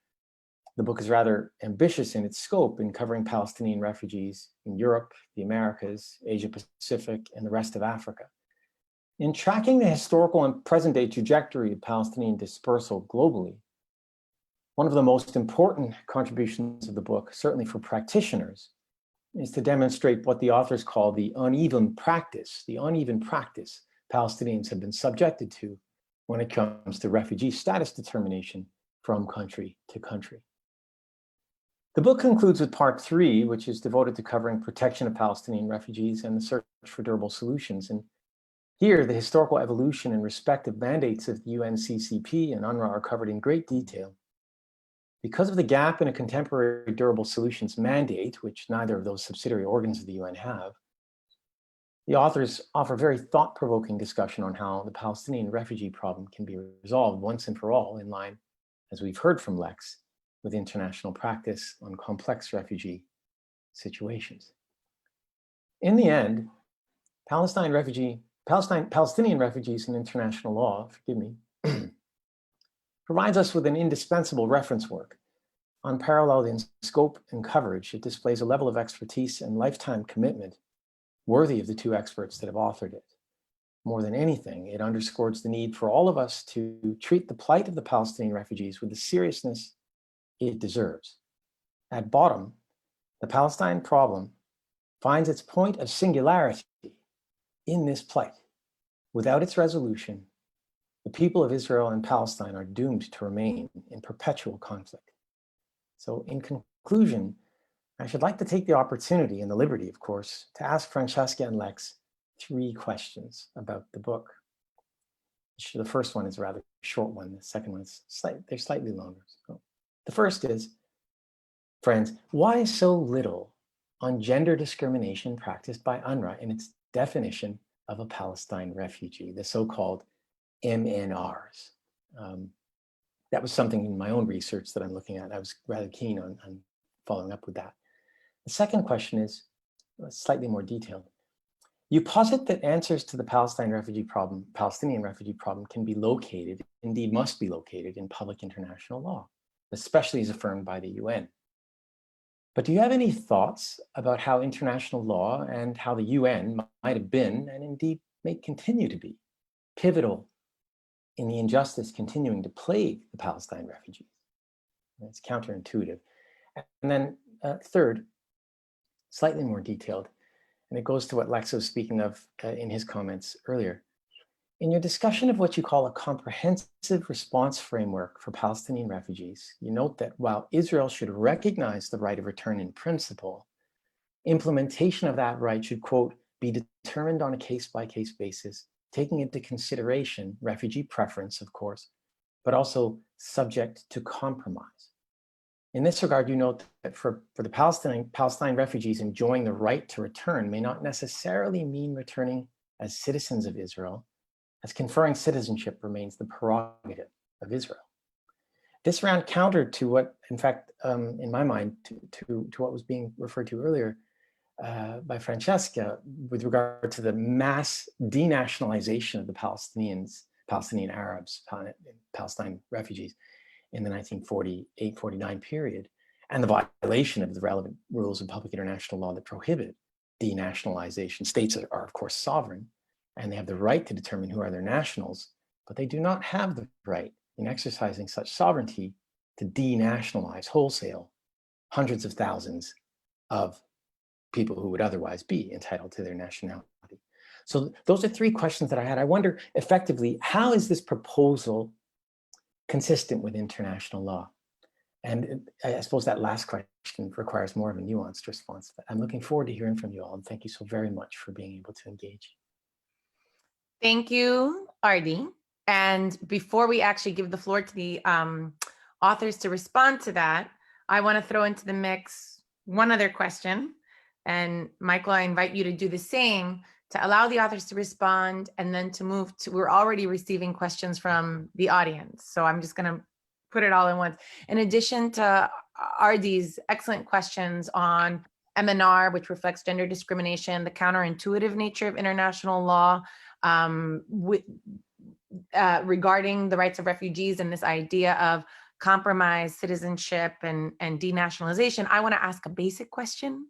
the book is rather ambitious in its scope in covering Palestinian refugees in Europe, the Americas, Asia Pacific, and the rest of Africa. In tracking the historical and present-day trajectory of Palestinian dispersal globally, one of the most important contributions of the book, certainly for practitioners, is to demonstrate what the authors call the uneven practice Palestinians have been subjected to when it comes to refugee status determination from country to country. The book concludes with part 3, which is devoted to covering protection of Palestinian refugees and the search for durable solutions. And here, the historical evolution and respective mandates of the UNCCP and UNRWA are covered in great detail. Because of the gap in a contemporary durable solutions mandate, which neither of those subsidiary organs of the UN have, the authors offer very thought-provoking discussion on how the Palestinian refugee problem can be resolved once and for all in line, as we've heard from Lex, with international practice on complex refugee situations. In the end, Palestinian refugees in international law, provides us with an indispensable reference work. Unparalleled in scope and coverage, it displays a level of expertise and lifetime commitment worthy of the two experts that have authored it. More than anything, it underscores the need for all of us to treat the plight of the Palestinian refugees with the seriousness it deserves. At bottom, the Palestine problem finds its point of singularity in this plight. Without its resolution, the people of Israel and Palestine are doomed to remain in perpetual conflict. So in conclusion, I should like to take the opportunity and the liberty, of course, to ask Francesca and Lex 3 questions about the book. The first one is a rather short one. The second one is they're slightly longer. So the first is, friends, why so little on gender discrimination practiced by UNRWA in its definition of a Palestine refugee, the so-called MNRs? That was something in my own research that I'm looking at. I was rather keen on following up with that. The second question is slightly more detailed. You posit that answers to the Palestinian refugee problem can be located, indeed must be located, in public international law, especially as affirmed by the UN. But do you have any thoughts about how international law and how the UN might have been, and indeed may continue to be, pivotal in the injustice continuing to plague the Palestine refugees? It's counterintuitive. And then third, slightly more detailed, and it goes to what Lex was speaking of in his comments earlier. In your discussion of what you call a comprehensive response framework for Palestinian refugees, you note that while Israel should recognize the right of return in principle, implementation of that right should, quote, be determined on a case-by-case basis taking into consideration refugee preference, of course, but also subject to compromise. In this regard, you note that for the Palestine refugees, enjoying the right to return may not necessarily mean returning as citizens of Israel, as conferring citizenship remains the prerogative of Israel. This ran counter to what, in fact, in my mind, to what was being referred to earlier by Francesca with regard to the mass denationalization of the Palestinian Arabs, Palestine refugees in the 1948-49 period, and the violation of the relevant rules of public international law that prohibit denationalization. States are, of course, sovereign, and they have the right to determine who are their nationals, but they do not have the right in exercising such sovereignty to denationalize wholesale hundreds of thousands of people who would otherwise be entitled to their nationality. So those are three questions that I had. I wonder effectively, how is this proposal consistent with international law? And I suppose that last question requires more of a nuanced response, but I'm looking forward to hearing from you all, and thank you so very much for being able to engage. Thank you, Ardi. And before we actually give the floor to the authors to respond to that, I want to throw into the mix one other question. And Michael, I invite you to do the same, to allow the authors to respond, and then to move to, we're already receiving questions from the audience. So I'm just going to put it all in once. In addition to Ardi's excellent questions on M&R, which reflects gender discrimination, the counterintuitive nature of international law, regarding the rights of refugees and this idea of compromise, citizenship, and denationalization, I want to ask a basic question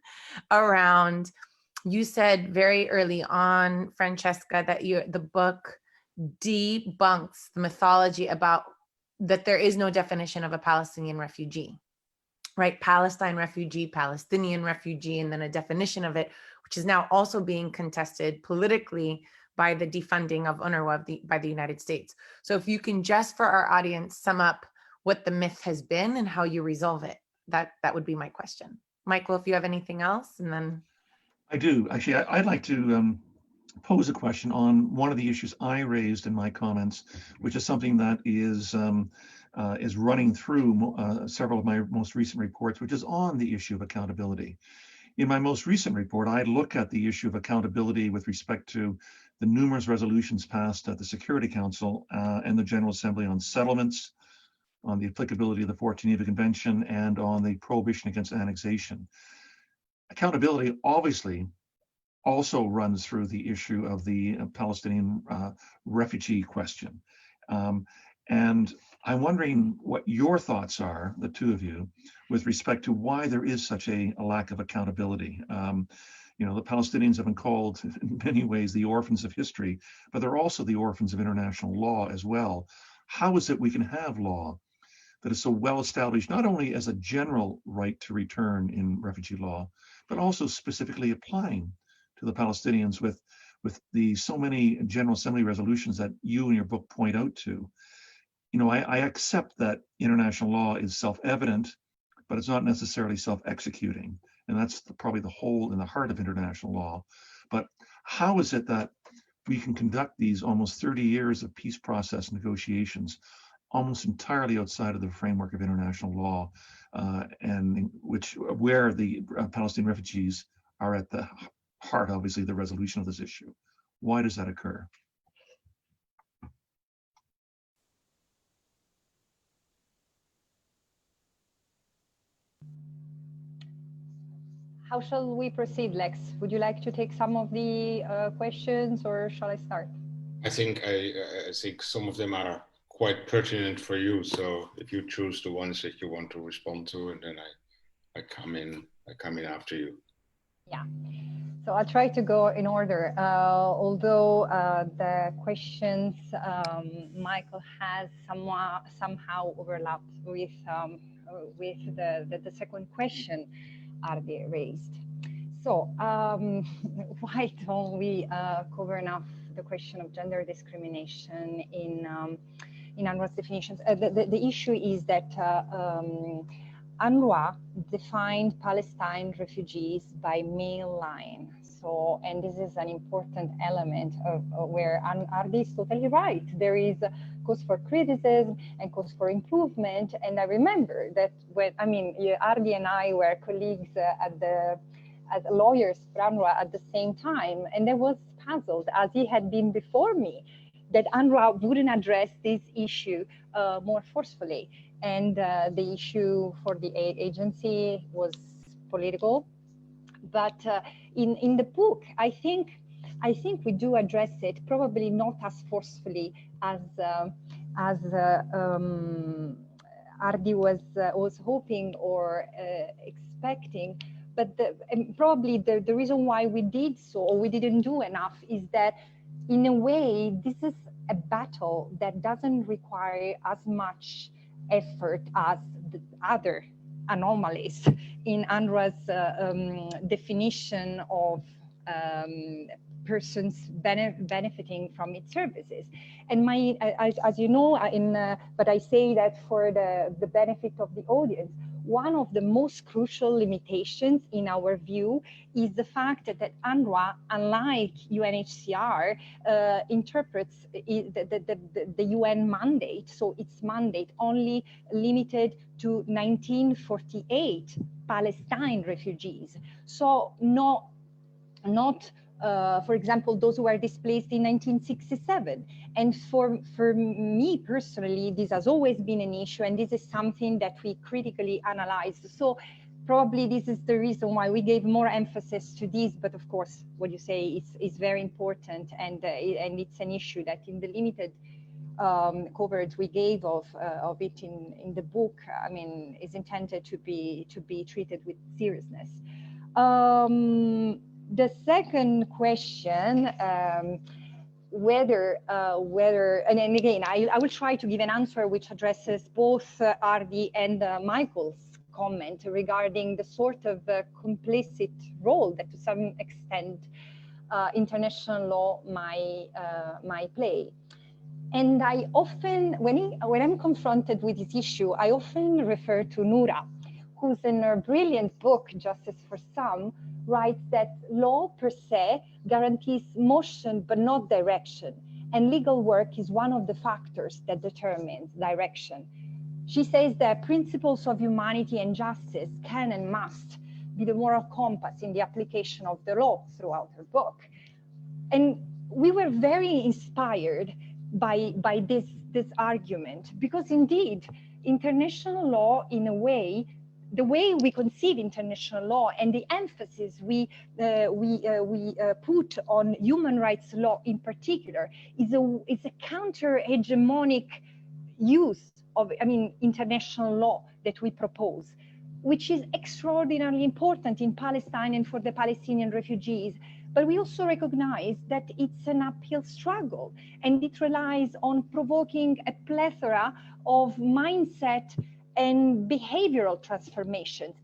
around, you said very early on, Francesca, that the book debunks the mythology about that there is no definition of a Palestinian refugee, right? Palestine refugee, Palestinian refugee, and then a definition of it, which is now also being contested politically by the defunding of UNRWA by the United States. So if you can just, for our audience, sum up what the myth has been and how you resolve it, that would be my question. Michael, if you have anything else, and then. I do. Actually, I'd like to pose a question on one of the issues I raised in my comments, which is something that is running through several of my most recent reports, which is on the issue of accountability. In my most recent report, I look at the issue of accountability with respect to the numerous resolutions passed at the Security Council and the General Assembly on settlements, on the applicability of the 14th Geneva Convention, and on the prohibition against annexation. Accountability obviously also runs through the issue of the Palestinian refugee question. And I'm wondering what your thoughts are, the two of you, with respect to why there is such a lack of accountability. You know, the Palestinians have been called in many ways the orphans of history, but they're also the orphans of international law as well. How is it we can have law that is so well established, not only as a general right to return in refugee law, but also specifically applying to the Palestinians with the so many General Assembly resolutions that you in your book point out to? You know, I accept that international law is self-evident, but it's not necessarily self-executing. And that's probably the hole in the heart of international law. But how is it that we can conduct these almost 30 years of peace process negotiations almost entirely outside of the framework of international law, and where the Palestinian refugees are at the heart, obviously, the resolution of this issue? Why does that occur? How shall we proceed, Lex? Would you like to take some of the questions, or shall I start? I think some of them are quite pertinent for you. So if you choose the ones that you want to respond to, and then I come in after you. Yeah. So I'll try to go in order. Although the questions Michael has somehow overlapped with the second question Ardi raised. So why don't we cover enough the question of gender discrimination in UNRWA's definitions? The issue is that UNRWA defined Palestine refugees by male line. also, and this is an important element of where Ardi is totally right. There is cause for criticism and cause for improvement. And I remember that when, Ardi and I were colleagues as lawyers for UNRWA at the same time, and I was puzzled, as he had been before me, that UNRWA wouldn't address this issue more forcefully. And the issue for the aid agency was political. But in the book, I think we do address it, probably not as forcefully as Ardi was hoping or expecting. But probably the reason why we did so, or we didn't do enough, is that in a way, this is a battle that doesn't require as much effort as the other anomalies in UNRWA's definition of persons benefiting from its services. And as you know, but I say that for the benefit of the audience, one of the most crucial limitations in our view is the fact that UNRWA, unlike UNHCR, interprets the UN mandate, so its mandate only limited to 1948 Palestine refugees. So not for example, those who were displaced in 1967. And for me personally, this has always been an issue, and this is something that we critically analyzed. So probably this is the reason why we gave more emphasis to this, but of course, what you say is very important, and it's an issue that in the limited coverage we gave of it in the book, is intended to be treated with seriousness. The second question, whether, and again, I will try to give an answer which addresses both Ardi and Michael's comment regarding the sort of complicit role that to some extent international law might play. And I often, when I'm confronted with this issue, I often refer to Noura, who's in her brilliant book, Justice for Some, writes that law per se guarantees motion but not direction, and legal work is one of the factors that determines direction. She says that principles of humanity and justice can and must be the moral compass in the application of the law throughout her book. And we were very inspired by this argument, because indeed international law, in a way, the way we conceive international law and the emphasis we put on human rights law in particular is a counter-hegemonic use of international law that we propose, which is extraordinarily important in Palestine and for the Palestinian refugees. But we also recognize that it's an uphill struggle, and it relies on provoking a plethora of mindset and behavioral transformations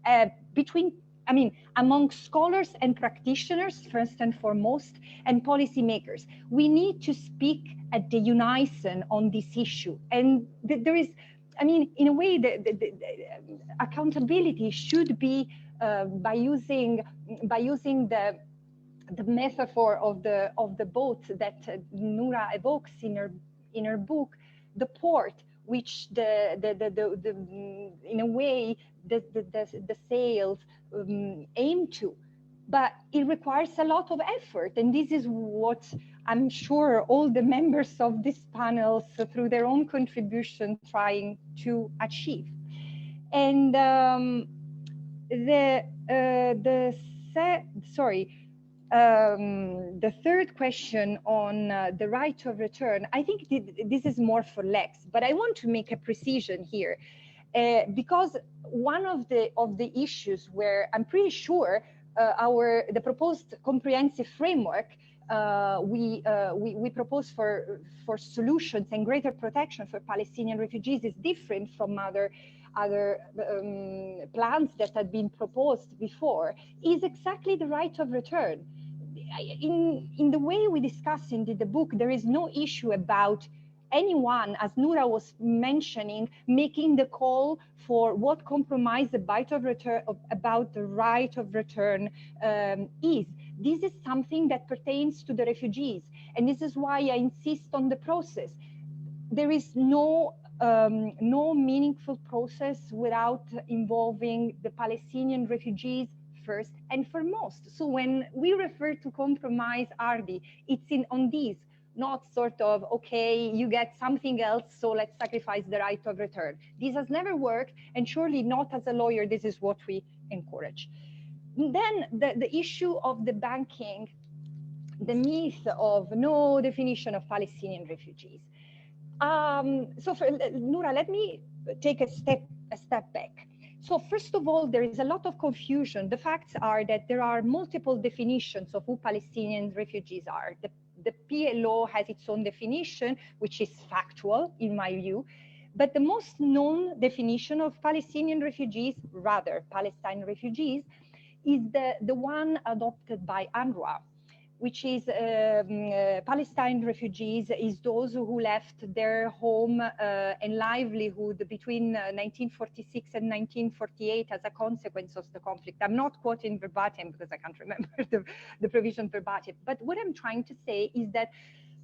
among scholars and practitioners, first and foremost, and policymakers. We need to speak at the unison on this issue. And there is, in a way, the accountability should be by using the metaphor of the boat that Noura evokes in her book, the port, which in a way the sails aim to, but it requires a lot of effort, and this is what I'm sure all the members of this panel, so through their own contribution, trying to achieve. And the third question on the right of return, I think this is more for Lex, but I want to make a precision here, because one of the issues where I'm pretty sure the proposed comprehensive framework we propose for solutions and greater protection for Palestinian refugees is different from other plans that had been proposed before, is exactly the right of return. In the way we discuss in the book, there is no issue about anyone, as Noura was mentioning, making the call for what compromise about the right of return is. This is something that pertains to the refugees. And this is why I insist on the process. There is no meaningful process without involving the Palestinian refugees first and foremost. So when we refer to compromise, Ardi, it's on these, not sort of, okay, you get something else, so let's sacrifice the right of return. This has never worked, and surely not as a lawyer, this is what we encourage. Then the issue of the banking, the myth of no definition of Palestinian refugees. So for Noura, let me take a step back. So first of all, there is a lot of confusion. The facts are that there are multiple definitions of who Palestinian refugees are. The PLO has its own definition, which is factual in my view. But the most known definition of Palestinian refugees, rather Palestine refugees, is the one adopted by UNRWA, which is Palestine refugees is those who left their home and livelihood between 1946 and 1948 as a consequence of the conflict. I'm not quoting verbatim because I can't remember the provision verbatim. But what I'm trying to say is that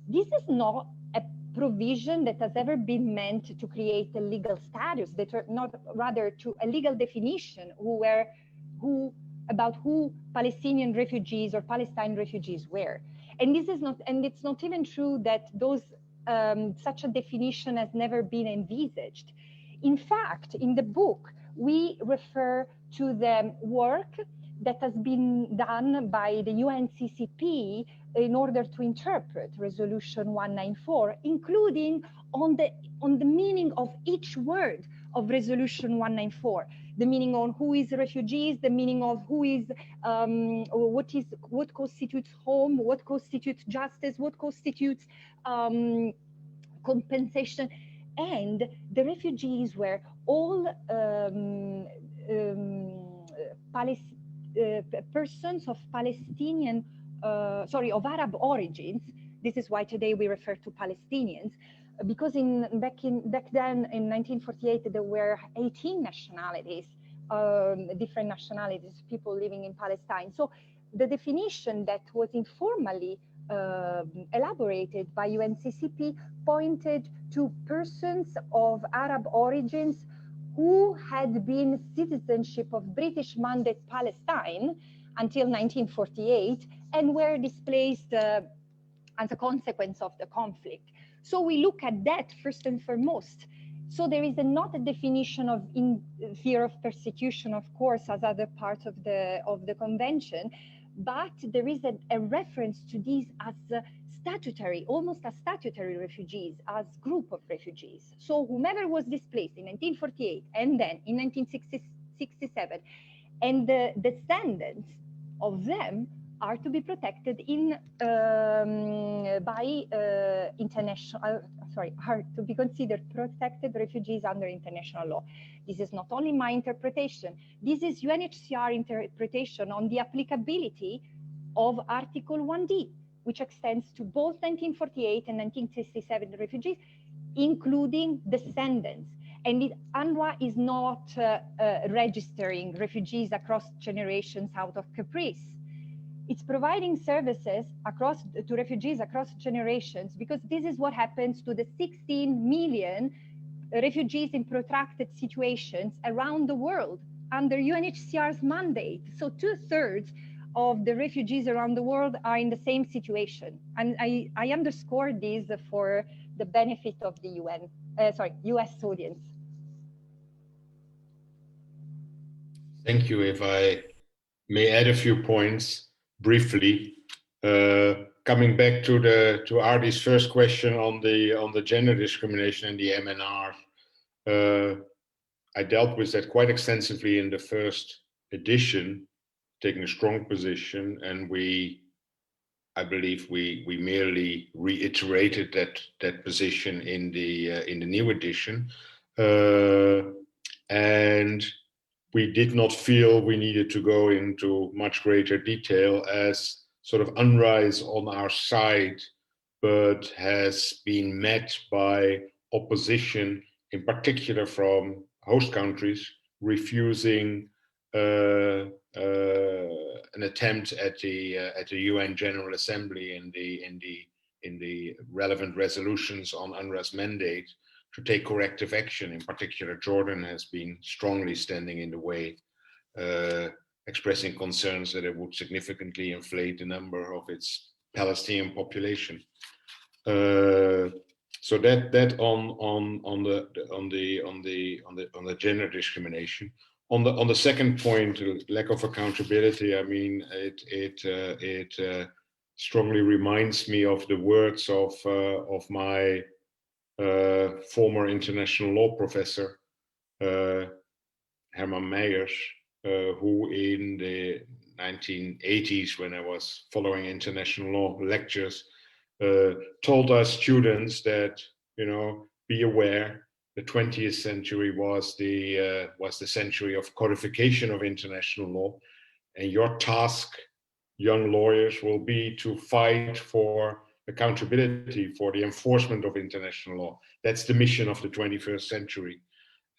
this is not a provision that has ever been meant to create a legal status, that are not rather to a legal definition about who Palestinian refugees or Palestine refugees were. And this is not, and it's not even true that those such a definition has never been envisaged. In fact, in the book, we refer to the work that has been done by the UNCCP in order to interpret Resolution 194, including on the meaning of each word of Resolution 194. The meaning on who is refugees, the meaning of who is, what constitutes home, what constitutes justice, what constitutes compensation. And the refugees were all persons of Palestinian, of Arab origins. This is why today we refer to Palestinians, because back then in 1948 there were 18 nationalities, different nationalities, people living in Palestine. So the definition that was informally elaborated by UNCCP pointed to persons of Arab origins who had been citizenship of British Mandate Palestine until 1948 and were displaced as a consequence of the conflict. So we look at that first and foremost. So there is not a definition of fear of persecution, of course, as other parts of the convention, but there is a reference to these as statutory, almost as statutory refugees, as group of refugees. So whomever was displaced in 1948 and then in 1967, and the descendants of them are to be protected are to be considered protected refugees under international law. This is not only my interpretation, this is UNHCR interpretation on the applicability of Article 1D, which extends to both 1948 and 1967 refugees, including descendants. And UNRWA is not registering refugees across generations out of caprice. It's providing services to refugees across generations, because this is what happens to the 16 million refugees in protracted situations around the world under UNHCR's mandate. So 2/3 of the refugees around the world are in the same situation. And I underscore this for the benefit of the US audience. Thank you. If I may add a few points briefly, coming back to Artie's first question on the gender discrimination in the MNR, I dealt with that quite extensively in the first edition, taking a strong position, and I believe we merely reiterated that position in the new edition, and we did not feel we needed to go into much greater detail, as sort of UNRWA is on our side, but has been met by opposition, in particular from host countries, refusing an attempt at the UN General Assembly in the relevant resolutions on UNRWA's mandate to take corrective action. In particular, Jordan has been strongly standing in the way, expressing concerns that it would significantly inflate the number of its Palestinian population. So that on the gender discrimination. On the second point, lack of accountability. I mean, it strongly reminds me of the words of my former international law professor, Herman Meyers, who in the 1980s, when I was following international law lectures, told us students that, you know, be aware, the 20th century was the century of codification of international law, and your task, young lawyers, will be to fight for accountability for the enforcement of international law. That's the mission of the 21st century.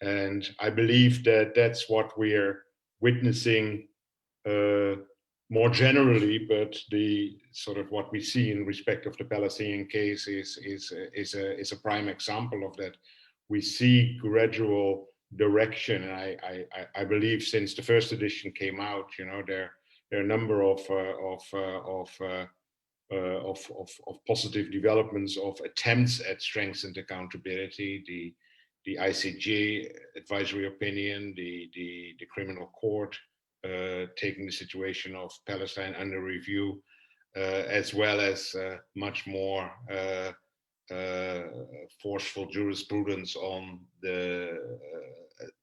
And I believe that that's what we're witnessing more generally, but the sort of what we see in respect of the Palestinian case is a prime example of that. We see gradual direction, and I believe since the first edition came out, you know, there are a number of positive developments, of attempts at strengthened accountability. The ICJ advisory opinion, the criminal court taking the situation of Palestine under review, as well as much more forceful jurisprudence on the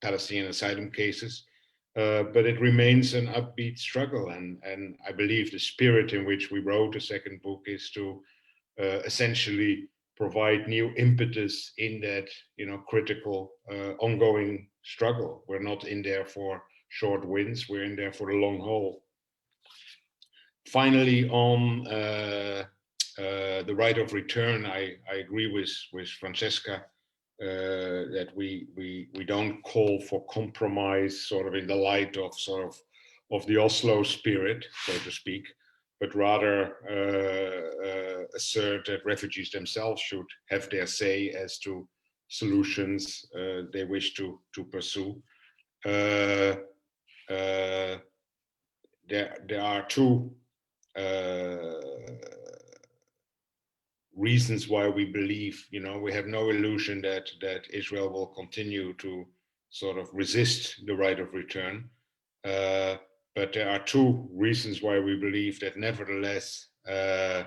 Palestinian asylum cases. But it remains an upbeat struggle, and I believe the spirit in which we wrote the second book is to essentially provide new impetus in that, you know, critical ongoing struggle. We're not in there for short wins, we're in there for the long haul. Finally, on the right of return, I agree with Francesca that we don't call for compromise sort of in the light of of the Oslo spirit, so to speak, but rather assert that refugees themselves should have their say as to solutions they wish to pursue. There are two reasons why we believe, you know, we have no illusion that Israel will continue to sort of resist the right of return. But there are two reasons why we believe that nevertheless, you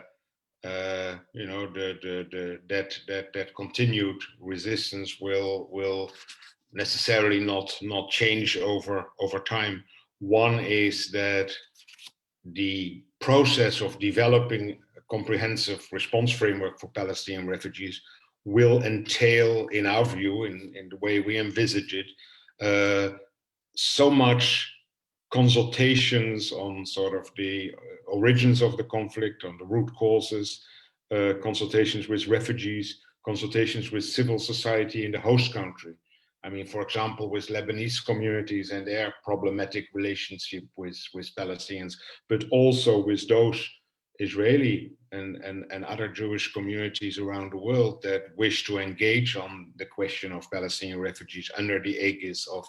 know, that continued resistance will necessarily not change over time. One is that the process of developing a comprehensive response framework for Palestinian refugees will entail, in our view, in the way we envisage it, so much consultations on sort of the origins of the conflict, on the root causes, consultations with refugees, consultations with civil society in the host country. I mean, for example, with Lebanese communities and their problematic relationship with Palestinians, but also with those Israeli and other Jewish communities around the world that wish to engage on the question of Palestinian refugees under the aegis of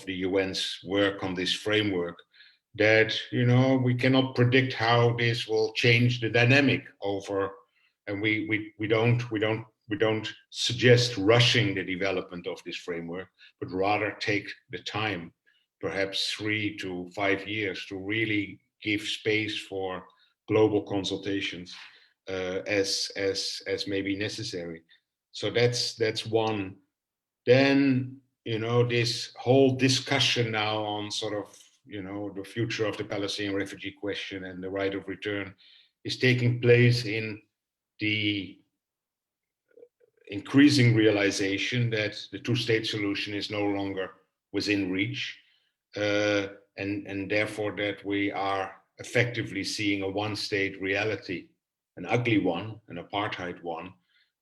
the UN's work on this framework. That, you know, we cannot predict how this will change the dynamic over, and we don't suggest rushing the development of this framework, but rather take the time, perhaps 3 to 5 years, to really give space for global consultations as may be necessary. So that's one. Then, you know, this whole discussion now on sort of, you know, the future of the Palestinian refugee question and the right of return is taking place in the increasing realization that the two-state solution is no longer within reach, and therefore that we are effectively seeing a one-state reality, an ugly one, an apartheid one,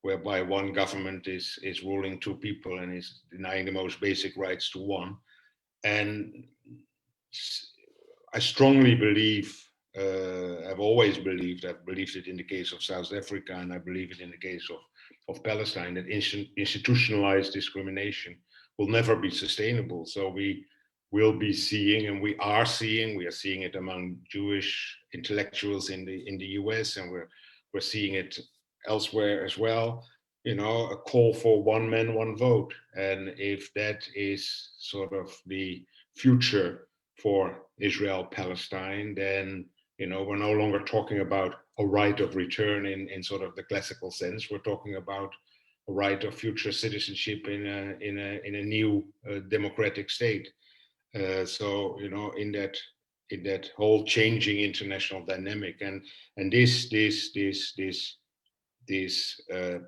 whereby one government is ruling two people and is denying the most basic rights to one. And I strongly believe, I've always believed, I've believed it in the case of South Africa, and I believe it in the case of Palestine, that institutionalized discrimination will never be sustainable. So we will be seeing, and we are seeing it among Jewish intellectuals in the US, and we're seeing it elsewhere as well, a call for one man, one vote. And if that is sort of the future for Israel-Palestine, then we're no longer talking about a right of return in sort of the classical sense. We're talking about a right of future citizenship in a new democratic state. So in that whole changing international dynamic, and this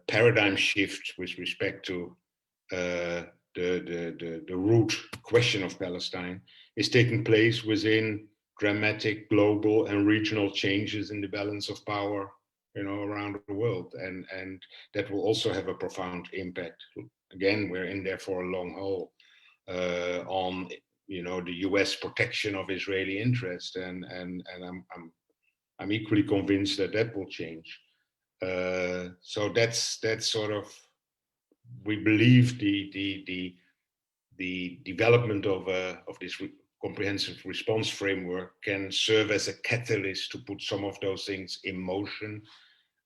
paradigm shift with respect to the root question of Palestine is taking place within dramatic global and regional changes in the balance of power, around the world, and that will also have a profound impact. Again, we're in there for a long haul on the U.S. protection of Israeli interest, and I'm equally convinced that will change. So that's sort of, we believe the development of this comprehensive response framework can serve as a catalyst to put some of those things in motion.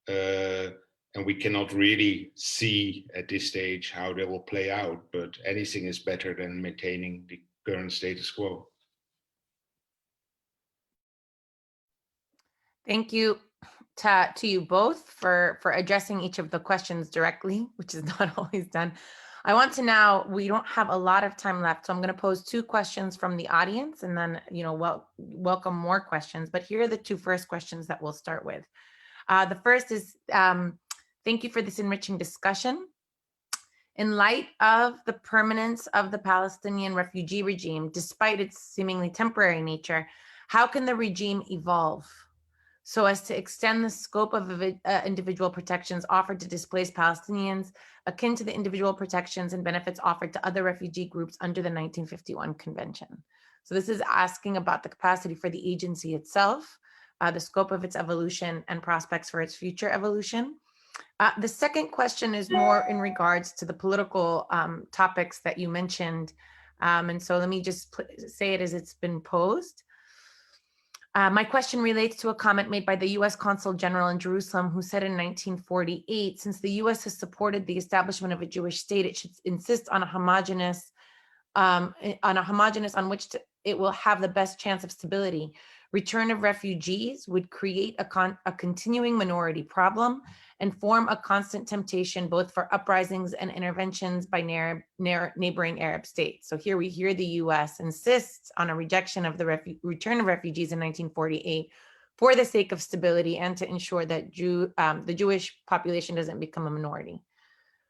And we cannot really see at this stage how they will play out, but anything is better than maintaining the current status quo. Thank you to you both for addressing each of the questions directly, which is not always done. I want to now, we don't have a lot of time left, so I'm going to pose two questions from the audience, and then welcome more questions. But here are the two first questions that we'll start with. The first is, thank you for this enriching discussion. In light of the permanence of the Palestinian refugee regime, despite its seemingly temporary nature, how can the regime evolve so as to extend the scope of individual protections offered to displaced Palestinians, akin to the individual protections and benefits offered to other refugee groups under the 1951 Convention? So this is asking about the capacity for the agency itself, the scope of its evolution, and prospects for its future evolution. The second question is more in regards to the political topics that you mentioned. And so let me just say it as it's been posed. My question relates to a comment made by the U.S. Consul General in Jerusalem, who said in 1948, since the U.S. has supported the establishment of a Jewish state, it should insist on a homogeneous on which it will have the best chance of stability. Return of refugees would create a continuing minority problem and form a constant temptation both for uprisings and interventions by neighboring Arab states. So here we hear the US insists on a rejection of the return of refugees in 1948 for the sake of stability and to ensure that the Jewish population doesn't become a minority.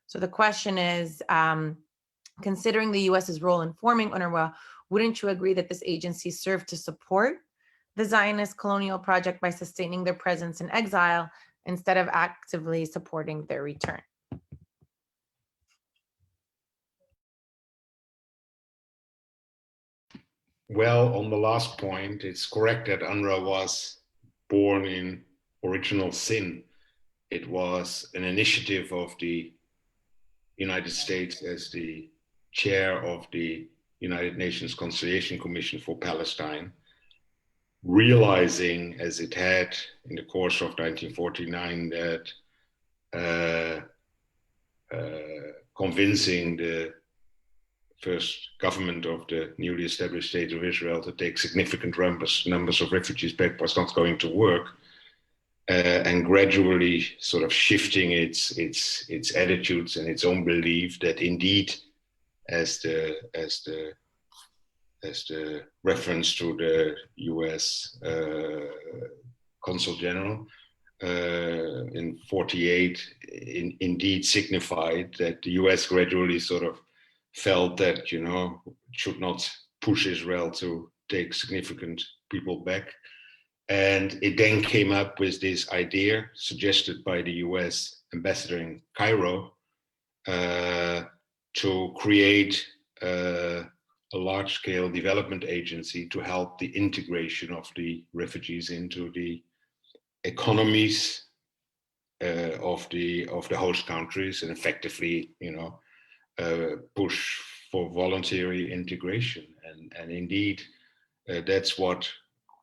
So the question is, considering the US's role in forming UNRWA, wouldn't you agree that this agency served to support the Zionist colonial project by sustaining their presence in exile instead of actively supporting their return? Well, on the last point, it's correct that UNRWA was born in original sin. It was an initiative of the United States as the chair of the United Nations Conciliation Commission for Palestine, realizing, as it had in the course of 1949, that convincing the first government of the newly established state of Israel to take significant numbers of refugees back was not going to work, and gradually sort of shifting its attitudes and its own belief that indeed, as the reference to the U.S. Consul General in 48 indeed signified that the U.S. gradually sort of felt that, should not push Israel to take significant people back. And it then came up with this idea suggested by the U.S. ambassador in Cairo to create a large-scale development agency to help the integration of the refugees into the economies of the host countries, and effectively, push for voluntary integration. And indeed, that's what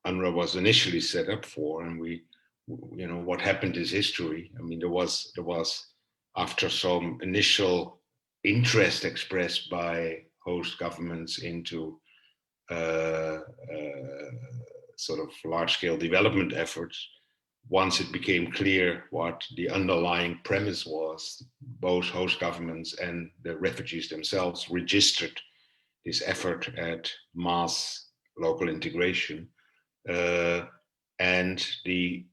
UNRWA was initially set up for. And what happened is history. I mean, there was after some initial interest expressed by host governments into sort of large-scale development efforts, once it became clear what the underlying premise was, both host governments and the refugees themselves registered this effort at mass local integration, and the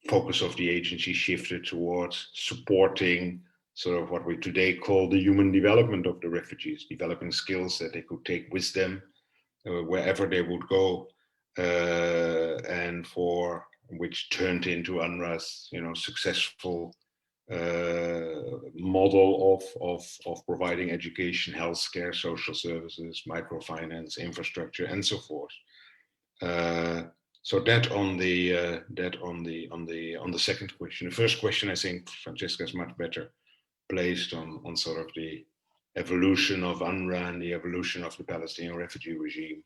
focus of the agency shifted towards supporting sort of what we today call the human development of the refugees, developing skills that they could take with them wherever they would go, and for which turned into UNRWA's successful model of providing education, healthcare, social services, microfinance, infrastructure, and so forth. So that on the second question. The first question, I think Francesca is much better placed on sort of the evolution of UNRWA and the evolution of the Palestinian refugee regime.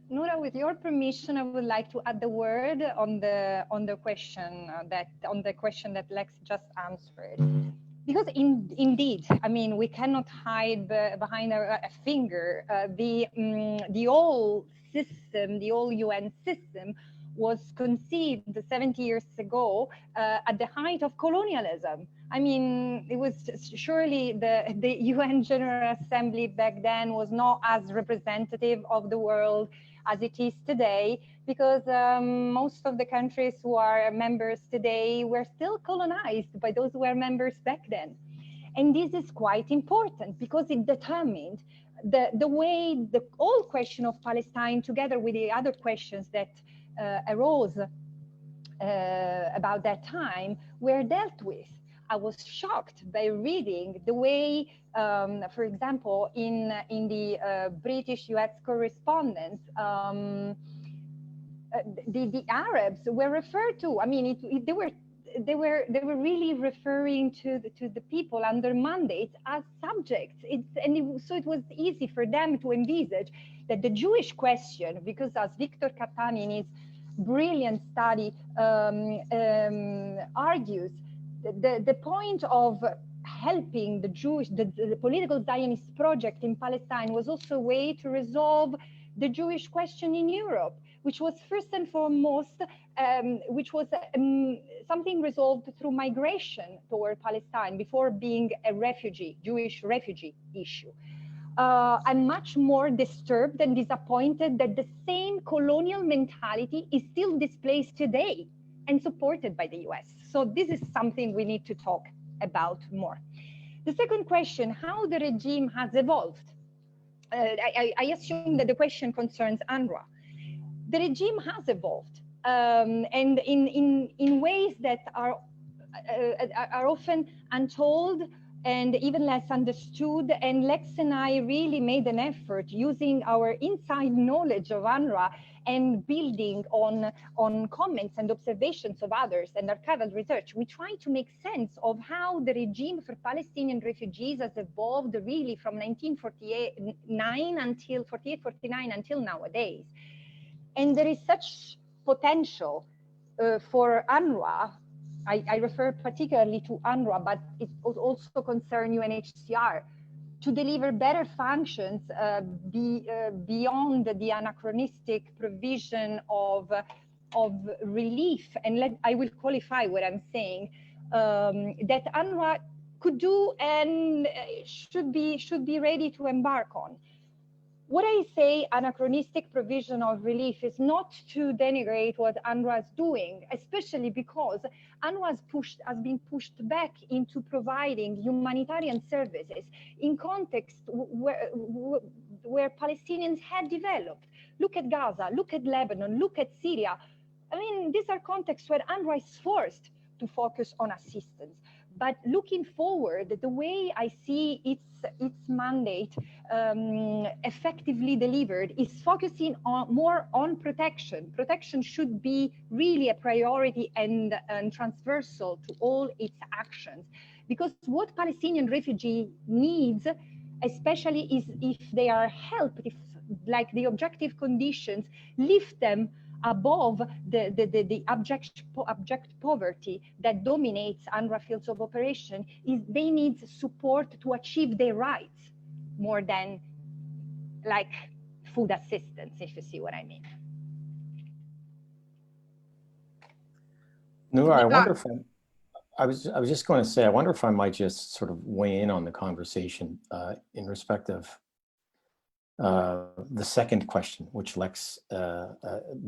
Noura, with your permission, I would like to add the word on the question that Lex just answered. Because indeed, I mean, we cannot hide behind a finger. The old system, the old UN system, was conceived 70 years ago at the height of colonialism. I mean, it was surely the UN General Assembly back then was not as representative of the world as it is today, because most of the countries who are members today were still colonized by those who were members back then. And this is quite important because it determined the way the whole question of Palestine, together with the other questions that arose about that time, were dealt with. I was shocked by reading the way, for example, in the British-US correspondence, the Arabs were referred to. I mean, they were really referring to the people under mandate as subjects. So it was easy for them to envisage that the Jewish question, because as Victor Catani in his brilliant study argues, the point of helping the political Zionist project in Palestine was also a way to resolve the Jewish question in Europe, which was first and foremost, which was something resolved through migration toward Palestine before being a Jewish refugee issue. I'm much more disturbed and disappointed that the same colonial mentality is still displayed today and supported by the US. So this is something we need to talk about more. The second question, how the regime has evolved. I assume that the question concerns UNRWA. The regime has evolved, and in ways that are often untold and even less understood. And Lex and I really made an effort using our inside knowledge of UNRWA and building on comments and observations of others and archival research. We try to make sense of how the regime for Palestinian refugees has evolved really from 1949 until 48-49 until nowadays. And there is such potential for UNRWA. I refer particularly to UNRWA, but it also concerns UNHCR, to deliver better functions beyond the anachronistic provision of relief. And I will qualify what I'm saying, that UNRWA could do and should be ready to embark on. What I say anachronistic provision of relief is not to denigrate what UNRWA is doing, especially because UNRWA has been pushed back into providing humanitarian services in contexts where Palestinians had developed. Look at Gaza, look at Lebanon, look at Syria. I mean, these are contexts where UNRWA is forced to focus on assistance. But looking forward, the way I see its mandate effectively delivered is focusing more on protection. Protection should be really a priority and transversal to all its actions. Because what Palestinian refugee needs, especially is if they are helped, if like the objective conditions lift them above the abject poverty that dominates UNRWA fields of operation, is they need support to achieve their rights more than like food assistance, if you see what I mean. Noura, I wonder if I was just going to say, I wonder if I might just sort of weigh in on the conversation in respect of the second question, which Lex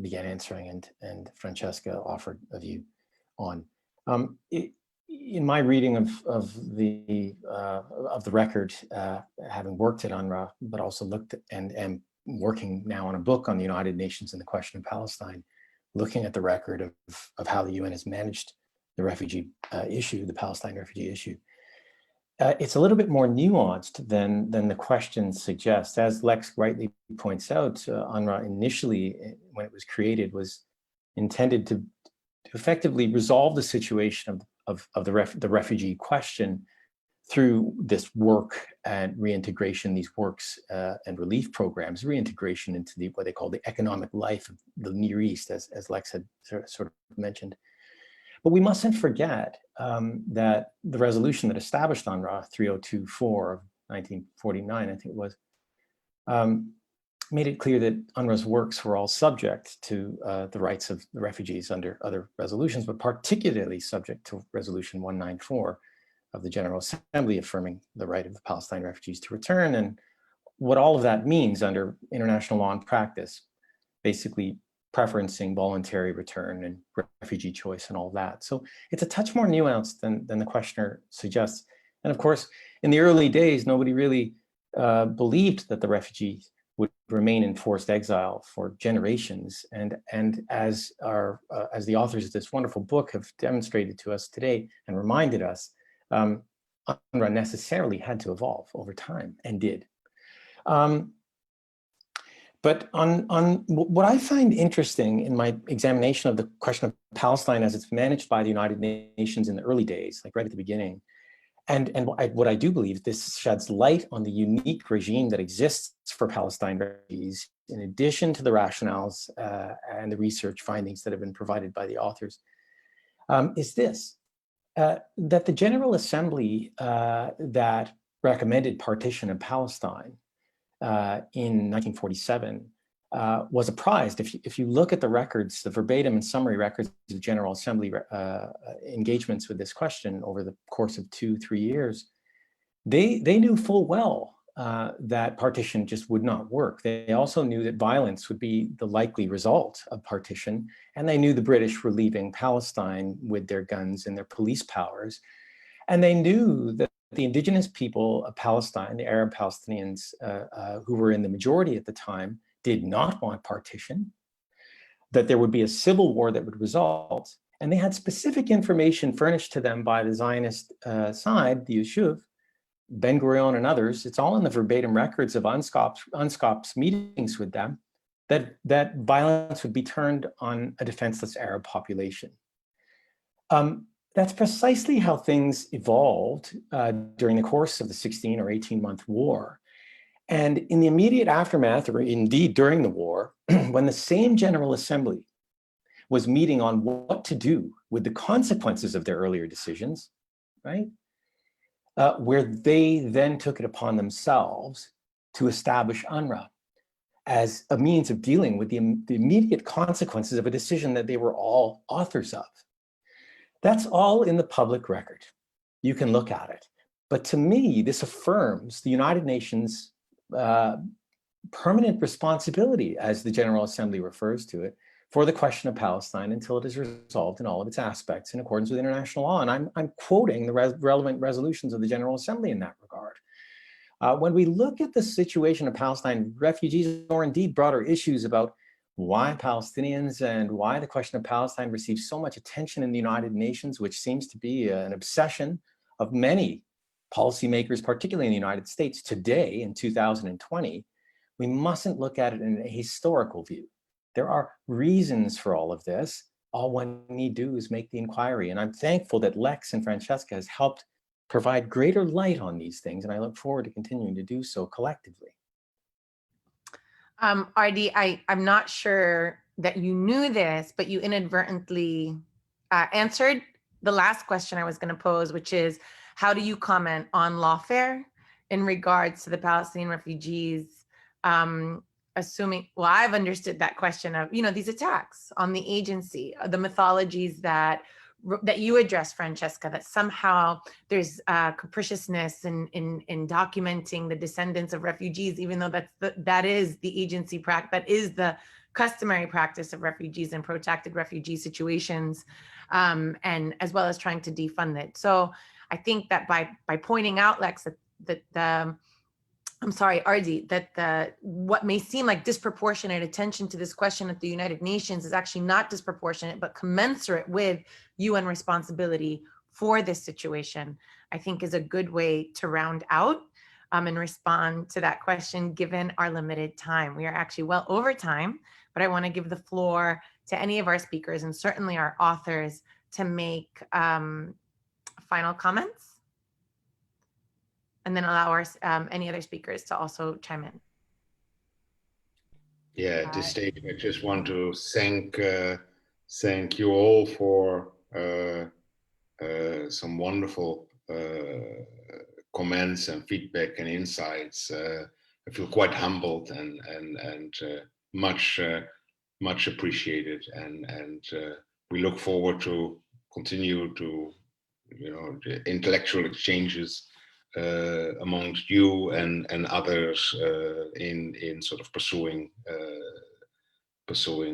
began answering and Francesca offered a view on. In my reading of the record, having worked at UNRWA, but also looked at, and working now on a book on the United Nations and the question of Palestine, looking at the record of how the UN has managed the refugee issue, the Palestine refugee issue. It's a little bit more nuanced than the question suggests. As Lex rightly points out, UNRWA initially, when it was created, was intended to effectively resolve the situation of the refugee question through this work and reintegration, these works and relief programs, reintegration into what they call the economic life of the Near East, as Lex had sort of mentioned. But we mustn't forget that the resolution that established UNRWA, 3024 of 1949, I think it was, made it clear that UNRWA's works were all subject to the rights of the refugees under other resolutions, but particularly subject to Resolution 194 of the General Assembly, affirming the right of the Palestine refugees to return, and what all of that means under international law and practice, basically preferencing voluntary return and refugee choice and all that. So it's a touch more nuanced than the questioner suggests. And of course, in the early days, nobody really believed that the refugees would remain in forced exile for generations. And as the authors of this wonderful book have demonstrated to us today and reminded us, UNRWA necessarily had to evolve over time and did. But on what I find interesting in my examination of the question of Palestine as it's managed by the United Nations in the early days, like right at the beginning, and what I do believe, this sheds light on the unique regime that exists for Palestine refugees, in addition to the rationales and the research findings that have been provided by the authors, is this, that the General Assembly that recommended partition of Palestine in 1947 was apprised. If you look at the records, the verbatim and summary records of the General Assembly engagements with this question over the course of 2-3 years, they knew full well that partition just would not work. They also knew that violence would be the likely result of partition, and they knew the British were leaving Palestine with their guns and their police powers, and they knew that the indigenous people of Palestine, the Arab Palestinians who were in the majority at the time, did not want partition, that there would be a civil war that would result. And they had specific information furnished to them by the Zionist side, the Yishuv, Ben Gurion and others. It's all in the verbatim records of UNSCOP's meetings with them, that violence would be turned on a defenseless Arab population. That's precisely how things evolved during the course of the 16 or 18-month war. And in the immediate aftermath, or indeed during the war, when the same General Assembly was meeting on what to do with the consequences of their earlier decisions, right? Where they then took it upon themselves to establish UNRWA as a means of dealing with the immediate consequences of a decision that they were all authors of. That's all in the public record. You can look at it. But to me, this affirms the United Nations permanent responsibility, as the General Assembly refers to it, for the question of Palestine until it is resolved in all of its aspects in accordance with international law. And I'm quoting the relevant resolutions of the General Assembly in that regard. When we look at the situation of Palestine refugees, or indeed broader issues about why Palestinians and why the question of Palestine receives so much attention in the United Nations, which seems to be an obsession of many policymakers, particularly in the United States today in 2020, we mustn't look at it in a historical view. There are reasons for all of this. All one need do is make the inquiry. And I'm thankful that Lex and Francesca has helped provide greater light on these things. And I look forward to continuing to do so collectively. Ardi, I'm not sure that you knew this, but you inadvertently answered the last question I was going to pose, which is, how do you comment on lawfare in regards to the Palestinian refugees? Assuming, well, I've understood that question of, these attacks on the agency, the mythologies that you address, Francesca, that somehow there's capriciousness in documenting the descendants of refugees, even though that is the agency practice, that is the customary practice of refugees in protracted refugee situations, and as well as trying to defund it. So I think that by pointing out, Lex, Ardi, that what may seem like disproportionate attention to this question at the United Nations is actually not disproportionate, but commensurate with UN responsibility for this situation, I think is a good way to round out and respond to that question, given our limited time. We are actually well over time, but I want to give the floor to any of our speakers and certainly our authors to make final comments, and then allow any other speakers to also chime in. Yeah, at this stage, I just want to thank you all for some wonderful comments and feedback and insights. I feel quite humbled and much appreciated, and we look forward to continue to the intellectual exchanges amongst you and others in sort of pursuing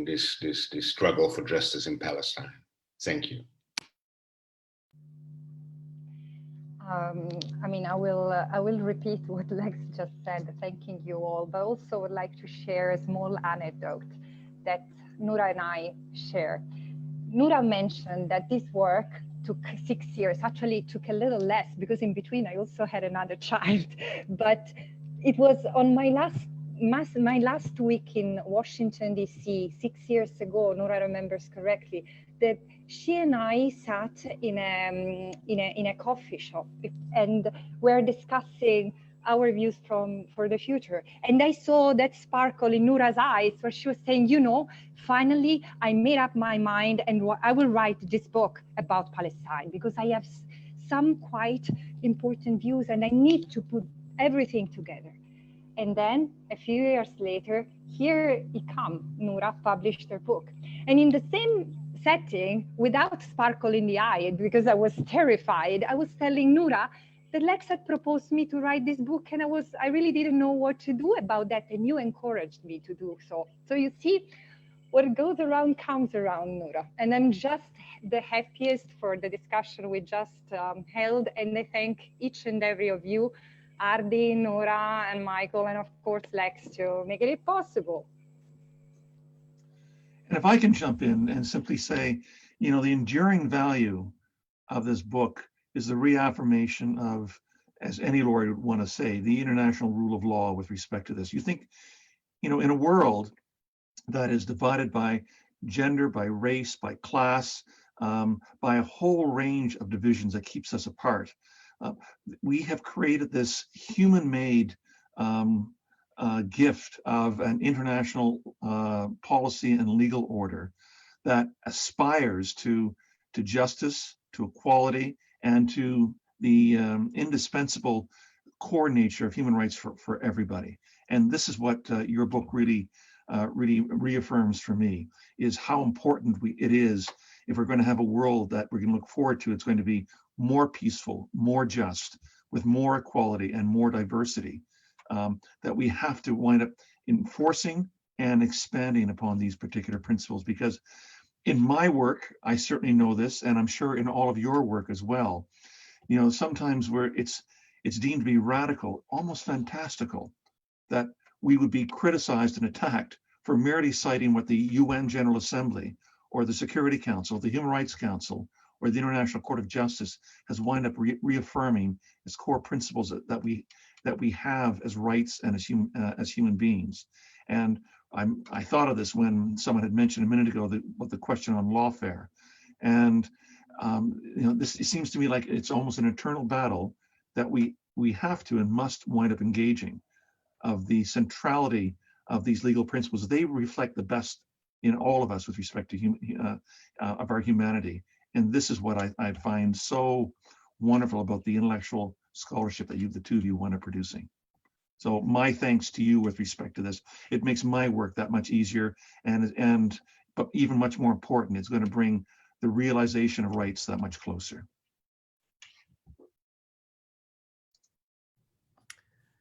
this struggle for justice in Palestine. Thank you. I will repeat what Lex just said, thanking you all, but also would like to share a small anecdote that Noura and I share. Noura mentioned that this work took 6 years. Actually, it took a little less because in between I also had another child. But it was on my last week in Washington, D.C., 6 years ago, Noura remembers correctly, that she and I sat in a coffee shop and we're discussing our views for the future. And I saw that sparkle in Noura's eyes where she was saying, finally, I made up my mind and I will write this book about Palestine because I have some quite important views and I need to put everything together. And then a few years later, here it comes, Noura published her book. And in the same setting, without sparkle in the eye, because I was terrified, I was telling Noura that Lex had proposed me to write this book and I really didn't know what to do about that. And you encouraged me to do so. So you see, what goes around comes around, Noura. And I'm just the happiest for the discussion we just held. And I thank each and every of you, Ardi, Noura, and Michael, and of course, Lex, to make it possible. And if I can jump in and simply say, the enduring value of this book is the reaffirmation of, as any lawyer would want to say, the international rule of law with respect to this. You think, in a world that is divided by gender, by race, by class, by a whole range of divisions that keeps us apart, we have created this human-made gift of an international policy and legal order that aspires to justice, to equality, and to the indispensable core nature of human rights for everybody. And this is what your book really reaffirms for me, is how important it is if we're going to have a world that we're going to look forward to. It's going to be more peaceful, more just, with more equality and more diversity, that we have to wind up enforcing and expanding upon these particular principles. Because in my work, I certainly know this, and I'm sure in all of your work as well, sometimes where it's deemed to be radical, almost fantastical, that we would be criticized and attacked for merely citing what the UN General Assembly or the Security Council, the Human Rights Council, where the International Court of Justice has wound up reaffirming its core principles that we have as rights and as human beings. And I thought of this when someone had mentioned a minute ago the question on lawfare. And it seems to me like it's almost an eternal battle that we have to and must wind up engaging, of the centrality of these legal principles. They reflect the best in all of us with respect to of our humanity. And this is what I find so wonderful about the intellectual scholarship that the two of you wind up producing. So my thanks to you with respect to this. It makes my work that much easier, but even much more important, it's going to bring the realization of rights that much closer.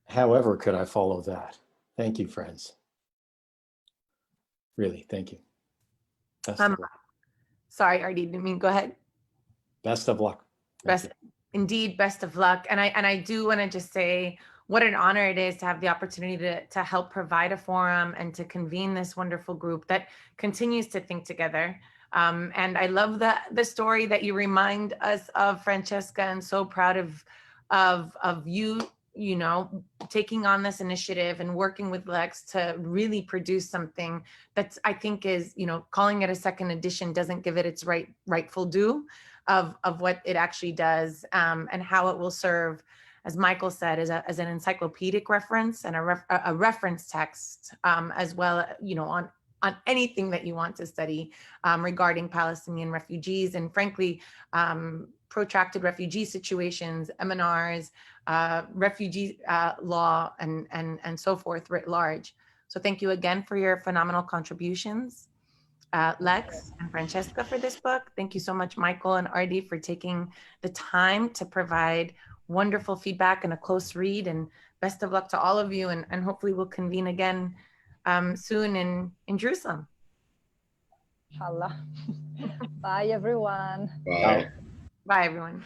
However, could I follow that? Thank you, friends. Really, thank you. Best of luck. Sorry, Artie, didn't mean, go ahead. Best of luck. Indeed, best of luck. And I do want to just say what an honor it is to have the opportunity to help provide a forum and to convene this wonderful group that continues to think together. And I love the story that you remind us of, Francesca, and so proud of you know, taking on this initiative and working with Lex to really produce something that's, I think is, you know, calling it a second edition doesn't give it its rightful due of what it actually does, and how it will serve, as Michael said, as an encyclopedic reference and a reference text, as well, you know, on anything that you want to study regarding Palestinian refugees, and frankly, protracted refugee situations, MNRs, refugee law, and so forth writ large. So thank you again for your phenomenal contributions, Lex and Francesca, for this book. Thank you so much, Michael and Ardi, for taking the time to provide wonderful feedback and a close read, and best of luck to all of you, and hopefully we'll convene again soon in Jerusalem. Inshallah. Bye, everyone. Bye. Bye, everyone.